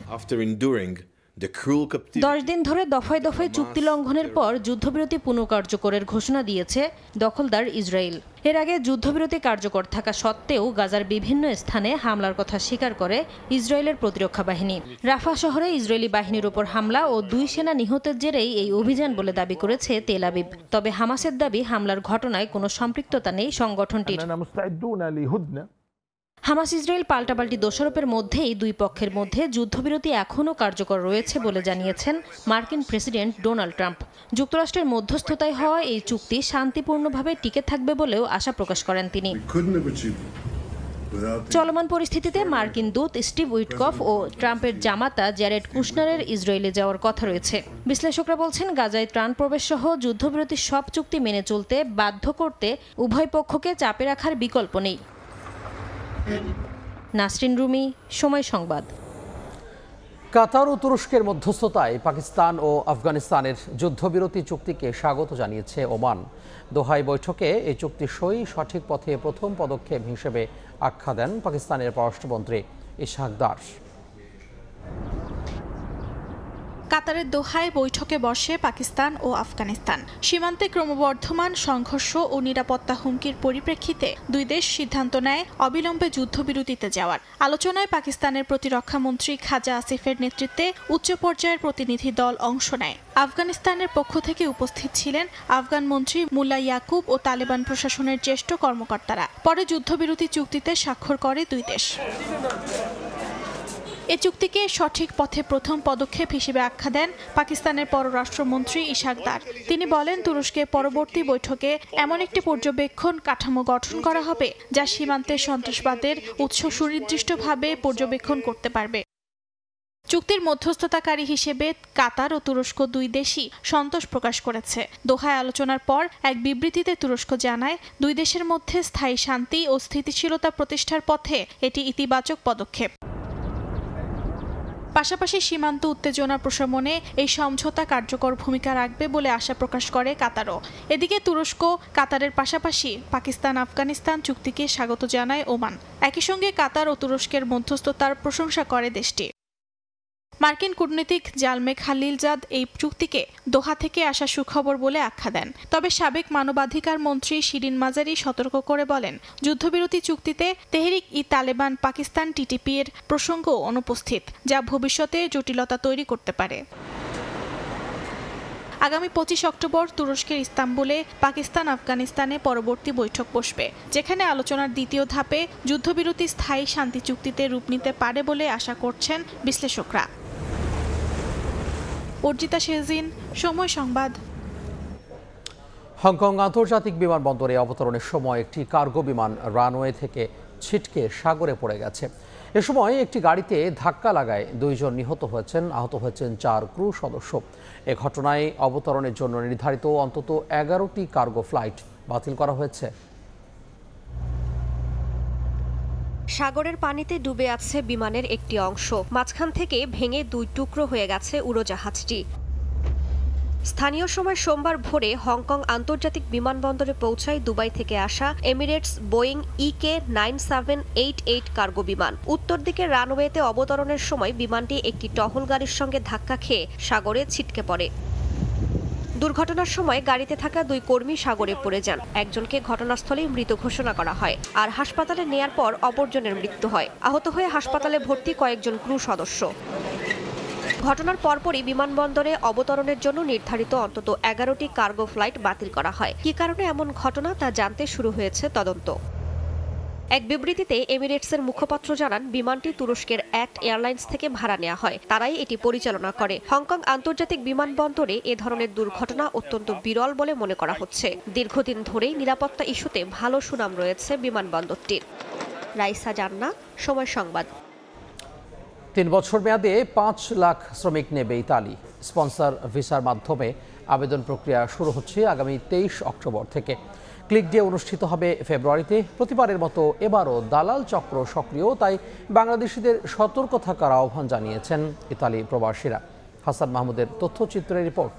10 দিন ধরে দফায় দফায় চুক্তি লঙ্ঘনের পর যুদ্ধবিরতি পুনঃকার্যকরের ঘোষণা দিয়েছে দখলদার ইসরায়েল। এর আগে যুদ্ধবিরতি কার্যকর থাকা সত্ত্বেও গাজার বিভিন্ন স্থানে হামলার কথা স্বীকার করে ইসরায়েলের প্রতিরক্ষা বাহিনী। রাফা শহরে ইসরায়েলি বাহিনীর উপর হামলা ও 2 সেনা নিহতের জেরেই এই অভিযান বলে দাবি করেছে তেল আবিব। তবে হামাসের দাবি, হামলার ঘটনায় কোনো সম্পৃক্ততা নেই সংগঠনটির। হামাস ইসরায়েল পাল্টাপাল্টি দোষারোপের মধ্যেই 2 পক্ষের মধ্যে যুদ্ধবিরতি এখনও কার্যকর রয়েছে বলে জানিয়েছেন মার্কিন প্রেসিডেন্ট ডোনাল্ড ট্রাম্প। যুক্তরাষ্ট্রের মধ্যস্থতায় হওয়া এই চুক্তি শান্তিপূর্ণভাবে টিকে থাকবে বলেও আশা প্রকাশ করেন তিনি। চলমান পরিস্থিতিতে মার্কিন দূত স্টিভ উইটকফ ও ট্রাম্পের জামাতা জ্যারেড কুশনারের ইসরায়েলে যাওয়ার কথা রয়েছে। বিশ্লেষকরা বলছেন, গাজায় ত্রাণ প্রবেশ সহ যুদ্ধবিরতির সব চুক্তি মেনে চলতে বাধ্য করতে উভয় পক্ষকে চাপে রাখার বিকল্প নেই। নাসরিন রুমি, সময় সংবাদ। কাতার ও তুরস্কের মধ্যস্থতায় পাকিস্তান ও আফগানিস্তানের যুদ্ধবিরতি চুক্তিকে স্বাগত জানিয়েছে ওমান। দোহাই বৈঠকে এই চুক্তি সই সঠিক পথে প্রথম পদক্ষেপ হিসেবে আখ্যা দেন পাকিস্তানের পররাষ্ট্রমন্ত্রী ইশাক দার। কাতারের দোহায় বৈঠকে বসে পাকিস্তান ও আফগানিস্তান। সীমান্তে ক্রমবর্ধমান সংঘর্ষ ও নিরাপত্তা হুমকির পরিপ্রেক্ষিতে দুই দেশ সিদ্ধান্ত নেয় অবিলম্বে যুদ্ধবিরতিতে যাওয়ার। আলোচনায় পাকিস্তানের প্রতিরক্ষামন্ত্রী খাজা আসিফের নেতৃত্বে উচ্চ পর্যায়ের প্রতিনিধি দল অংশ নেয়। আফগানিস্তানের পক্ষ থেকে উপস্থিত ছিলেন আফগান মন্ত্রী মুল্লা ইয়াকুব ও তালেবান প্রশাসনের জ্যেষ্ঠ কর্মকর্তারা। পরে যুদ্ধবিরতি চুক্তিতে স্বাক্ষর করে দুই দেশ। এ চুক্তিকে সঠিক পথে প্রথম পদক্ষেপ হিসেবে আখ্যা দেন পাকিস্তানের পররাষ্ট্রমন্ত্রী ইশাক দার। তিনি বলেন, তুরস্কে পরবর্তী বৈঠকে এমন একটি পর্যবেক্ষণ কাঠামো গঠন করা হবে যা সীমান্তে সন্ত্রাসবাদের উৎস সুনির্দিষ্টভাবে পর্যবেক্ষণ করতে পারবে। চুক্তির মধ্যস্থতাকারী হিসেবে কাতার ও তুরস্ক দুই দেশই সন্তোষ প্রকাশ করেছে। দোহায় আলোচনার পর এক বিবৃতিতে তুরস্ক জানায়, দুই দেশের মধ্যে স্থায়ী শান্তি ও স্থিতিশীলতা প্রতিষ্ঠার পথে এটি ইতিবাচক পদক্ষেপ। পাশাপাশি সীমান্ত উত্তেজনা প্রশমনে এই সমঝোতা কার্যকর ভূমিকা রাখবে বলে আশা প্রকাশ করে কাতারও। এদিকে তুরস্ক কাতারের পাশাপাশি পাকিস্তান আফগানিস্তান চুক্তিকে স্বাগত জানায় ওমান। একই সঙ্গে কাতার ও তুরস্কের মধ্যস্থতার প্রশংসা করে দেশটি। মার্কিন কূটনীতিক জালমে খালিলজাদ এই চুক্তিকে দোহা থেকে আসা সুখবর বলে আখ্যা দেন। তবে সাবেক মানবাধিকার মন্ত্রী শিরিন মাজারি সতর্ক করে বলেন, যুদ্ধবিরতি চুক্তিতে তেহরিক ই তালেবান পাকিস্তান টিটিপি এর প্রসঙ্গ অনুপস্থিত, যা ভবিষ্যতে জটিলতা তৈরি করতে পারে। আগামী 25 অক্টোবর তুরস্কের ইস্তাম্বুলে পাকিস্তান আফগানিস্তানে পরবর্তী বৈঠক বসবে, যেখানে আলোচনার দ্বিতীয় ধাপে যুদ্ধবিরতি স্থায়ী শান্তি চুক্তিতে রূপ নিতে পারে বলে আশা করছেন বিশ্লেষকরা। অর্জিতা শেহজিন, সময় সংবাদ। হংকং আন্তর্জাতিক বিমানবন্দরে অবতরণের সময় একটি কার্গো বিমান রানওয়ে থেকে ছিটকে সাগরে পড়ে গেছে। এ সময় একটি গাড়িতে ধাক্কা লাগায় 2 জন নিহত হয়েছেন, আহত হয়েছেন 4 ক্রু সদস্য। এ ঘটনায় অবতরণের জন্য নির্ধারিত অন্তত 11টি কার্গো ফ্লাইট বাতিল করা হয়েছে। সাগরের পানিতে ডুবে আছে বিমানের একটি অংশ, মাঝখান থেকে ভেঙে 2 টুকরো হয়ে গেছে উড়োজাহাজটি। স্থানীয় সময় সোমবার ভোরে হংকং আন্তর্জাতিক বিমানবন্দরে পৌঁছায় দুবাই থেকে আসা এমিরেটস বোয়িং EK9788 কার্গো বিমান। উত্তর দিকে রানওয়েতে অবতরণের সময় বিমানটি একটি টহল গাড়ির সঙ্গে ধাক্কা খেয়ে সাগরে ছিটকে পড়ে। দুর্ঘটনার সময় গাড়িতে থাকা 2 কর্মী সাগরে পড়ে যান। একজনকে ঘটনাস্থলেই মৃত ঘোষণা করা হয়, আর হাসপাতালে নেয়ার পর অপরজনের মৃত্যু হয়। আহত হয়ে হাসপাতালে ভর্তি কয়েকজন ক্রু সদস্য। ঘটনার পরপরই বিমানবন্দরে অবতরণের জন্য নির্ধারিত অন্তত 11টি কার্গো ফ্লাইট বাতিল করা হয়। কী কারণে এমন ঘটনা তা জানতে শুরু হয়েছে তদন্ত। এক বিবৃতিতে এমিরেটসের মুখপাত্র জানান, বিমানটি তুরস্কের অ্যাক্ট এয়ারলাইন্স থেকে ভাড়া নেওয়া হয়, তারাই এটি পরিচালনা করে। হংকং আন্তর্জাতিক বিমানবন্দরে এ ধরনের দুর্ঘটনা অত্যন্ত বিরল বলে মনে করা হচ্ছে। দীর্ঘদিন ধরেই নিরাপত্তা ইস্যুতে ভালো সুনাম রয়েছে বিমানবন্দরটির। রাইসা জান্না, সময় সংবাদ। 3 বছর মেয়াদে 5 লাখ শ্রমিক নেবে ইতালি। স্পন্সর ভিসার মাধ্যমে আবেদন প্রক্রিয়া শুরু হচ্ছে আগামী 23 অক্টোবর থেকে। ক্লিক ডে অনুষ্ঠিত হবে ফেব্রুয়ারিতে। প্রতিবারের মতো এবারও দালাল চক্র সক্রিয়, তাই বাংলাদেশিদের সতর্ক থাকার আহ্বান জানিয়েছেন ইতালি প্রবাসীরা। হাসান মাহমুদের তথ্যচিত্রের রিপোর্ট।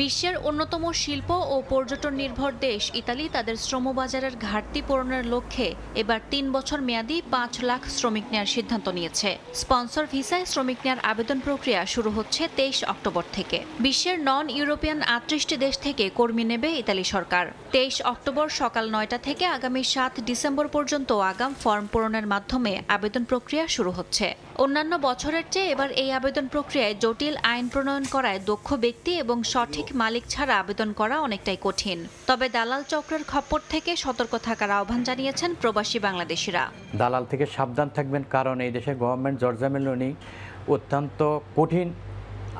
বিশ্বের অন্যতম শিল্প ও পর্যটন নির্ভর দেশ ইতালি তাদের শ্রমবাজারের ঘাটতি পূরণের লক্ষ্যে এবার 3 বছর মেয়াদী 5 লাখ শ্রমিক নেওয়ার সিদ্ধান্ত নিয়েছে। স্পন্সর ভিসায় শ্রমিক নেওয়ার আবেদন প্রক্রিয়া শুরু হচ্ছে 23 অক্টোবর থেকে। বিশ্বের নন ইউরোপিয়ান 38টি দেশ থেকে কর্মী নেবে ইতালি সরকার। 23 অক্টোবর সকাল 9টা থেকে আগামী 7 ডিসেম্বর পর্যন্ত আগাম ফর্ম পূরণের মাধ্যমে আবেদন প্রক্রিয়া শুরু হচ্ছে। অন্যান্য বছরের চেয়ে এবার এই আবেদন প্রক্রিয়ায় জটিল আইন প্রণয়ন করায় দক্ষ ব্যক্তি এবং সঠিক মালিক ছাড়া আবেদন করা অনেকটাই কঠিন। তবে দালাল চক্রের খপ্পর থেকে সতর্ক থাকার আহ্বান জানিয়েছেন প্রবাসী বাংলাদেশিরা। দালাল থেকে সাবধান থাকবেন, কারণ এই দেশে গভর্নমেন্ট জর্জা মেলোনি অত্যন্ত কঠিন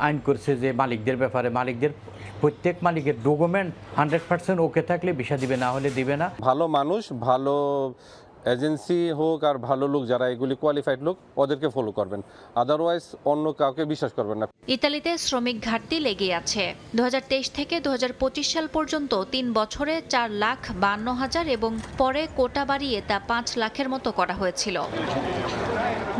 আইন করছে যে মালিকদের ব্যাপারে মালিকদের প্রত্যেক মালিকের ডকুমেন্ট 100% ওকে থাকলে ভিসা দিবে, না হলে দিবে না। ভালো মানুষ, ভালো এজেন্সি হোক আর ভালো লোক যারা এগুলি কোয়ালিফাইড লোক ওদেরকে ফলো করবেন, আদারওয়াইজ অন্য কাউকে বিশ্বাস করবেন না। ইতালিতে শ্রমিক ঘাটতি লেগে আছে। 2023 থেকে 2025 সাল পর্যন্ত 3 বছরে 4,52,000 এবং পরে কোটা বাড়িয়ে তা 5 লাখের মতো করা হয়েছিল।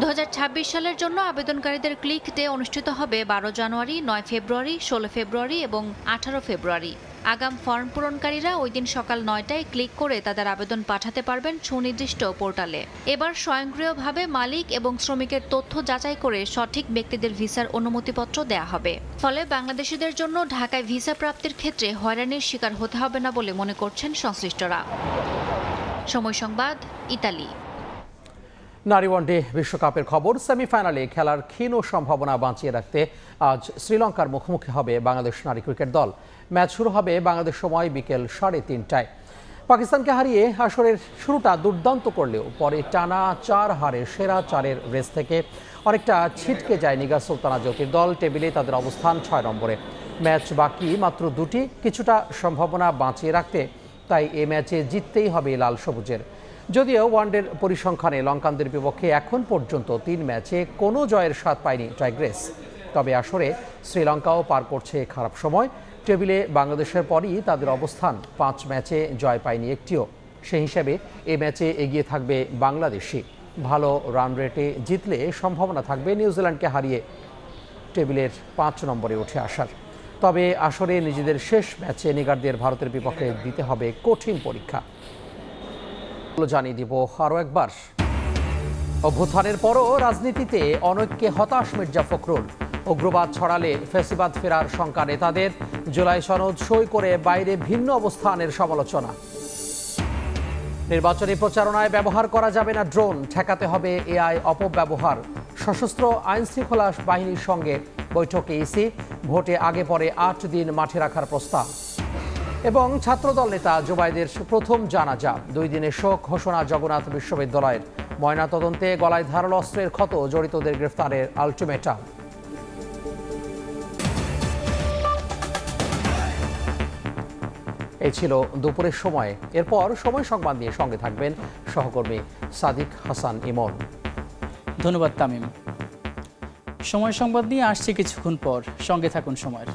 2026 সালের জন্য আবেদনকারীদের ক্লিক ডে অনুষ্ঠিত হবে 12 জানুয়ারি, 9 ফেব্রুয়ারি, 16 ফেব্রুয়ারি এবং 18 ফেব্রুয়ারি। আগাম ফর্ম পূরণকারীরা ওই দিন সকাল 9টায় ক্লিক করে তাদের আবেদন পাঠাতে পারবেন সুনির্দিষ্ট পোর্টালে। এবার স্বয়ংক্রিয়ভাবে মালিক এবং শ্রমিকের তথ্য যাচাই করে সঠিক ব্যক্তিদের ভিসার অনুমতিপত্র দেয়া হবে। ফলে বাংলাদেশিদের জন্য ঢাকায় ভিসা প্রাপ্তির ক্ষেত্রে হয়রানির শিকার হতে হবে না বলে মনে করছেন সংশ্লিষ্টরা। সময় সংবাদ, ইতালি। নারী ওয়ানডে বিশ্বকাপের খবর। সেমিফাইনালে খেলার ক্ষীণ সম্ভাবনা বাঁচিয়ে রাখতে আজ শ্রীলঙ্কার মুখোমুখি হবে বাংলাদেশ নারী ক্রিকেট দল। ম্যাচ শুরু হবে বাংলাদেশ সময় বিকেল 3:30টায়। পাকিস্তানকে হারিয়ে আসরের শুরুটা দুর্দান্ত করলেও পরে টানা 4 হারে সেরা 4-এর রেস থেকে অনেকটা ছিটকে যায় নিগার সুলতানা জ্যোতির দল। টেবিলে তাদের অবস্থান 6 নম্বরে। ম্যাচ বাকি মাত্র 2টি। কিছুটা সম্ভাবনা বাঁচিয়ে রাখতে তাই এ ম্যাচে জিততেই হবে লাল সবুজের। যদিও ওয়ানডের পরিসংখ্যানে লঙ্কানদের বিপক্ষে এখন পর্যন্ত 3 ম্যাচে কোনো জয়ের স্বাদ পায়নি টাইগ্রেস। তবে আসরে শ্রীলঙ্কাও পার করছে খারাপ সময়। টেবিলে বাংলাদেশের পরই তাদের অবস্থান, 5 ম্যাচে জয় পায়নি একটিও। সেই হিসাবে এ ম্যাচে এগিয়ে থাকবে বাংলাদেশই। ভালো রান রেটে জিতলে সম্ভাবনা থাকবে নিউজিল্যান্ডকে হারিয়ে টেবিলের 5 নম্বরে উঠে আসার। তবে আসরে নিজেদের শেষ ম্যাচে নিগারদের ভারতের বিপক্ষে দিতে হবে কঠিন পরীক্ষা। জানিয়ে দিব আরও একবার, অভ্যুত্থানের পরও রাজনীতিতে অনৈক্যে হতাশ মির্জা ফখরুল। উগ্রবাদ ছড়ালে ফ্যাসিবাদ ফেরার শঙ্কা নেতাদের। জুলাই সনদ সই করে বাইরে ভিন্ন অবস্থানের সমালোচনা। নির্বাচনী প্রচারণায় ব্যবহার করা যাবে না ড্রোন, ঠেকাতে হবে এআই অপব্যবহার। সশস্ত্র আইন শৃঙ্খলা বাহিনীর সঙ্গে বৈঠকে ইসি। ভোটে আগে পরে 8 দিন মাঠে রাখার প্রস্তাব। এবং ছাত্রদল নেতা জুবাইদের প্রথম জানাজা। 2 দিনের শোক ঘোষণা জগন্নাথ বিশ্ববিদ্যালয়ের। ময়নাতদন্তে গলায় ধারালো অস্ত্রের ক্ষত, জড়িতদের গ্রেফতারের আলটিমেটাম। এই ছিল দুপুরের সময়। এরপর সময় সংবাদ নিয়ে সঙ্গে থাকবেন সহকর্মী সাদিক হাসান ইমন। ধন্যবাদ তামিম। সময় সংবাদ নিয়ে আসছে কিছুক্ষণ পর, সঙ্গে থাকুন সময়ের।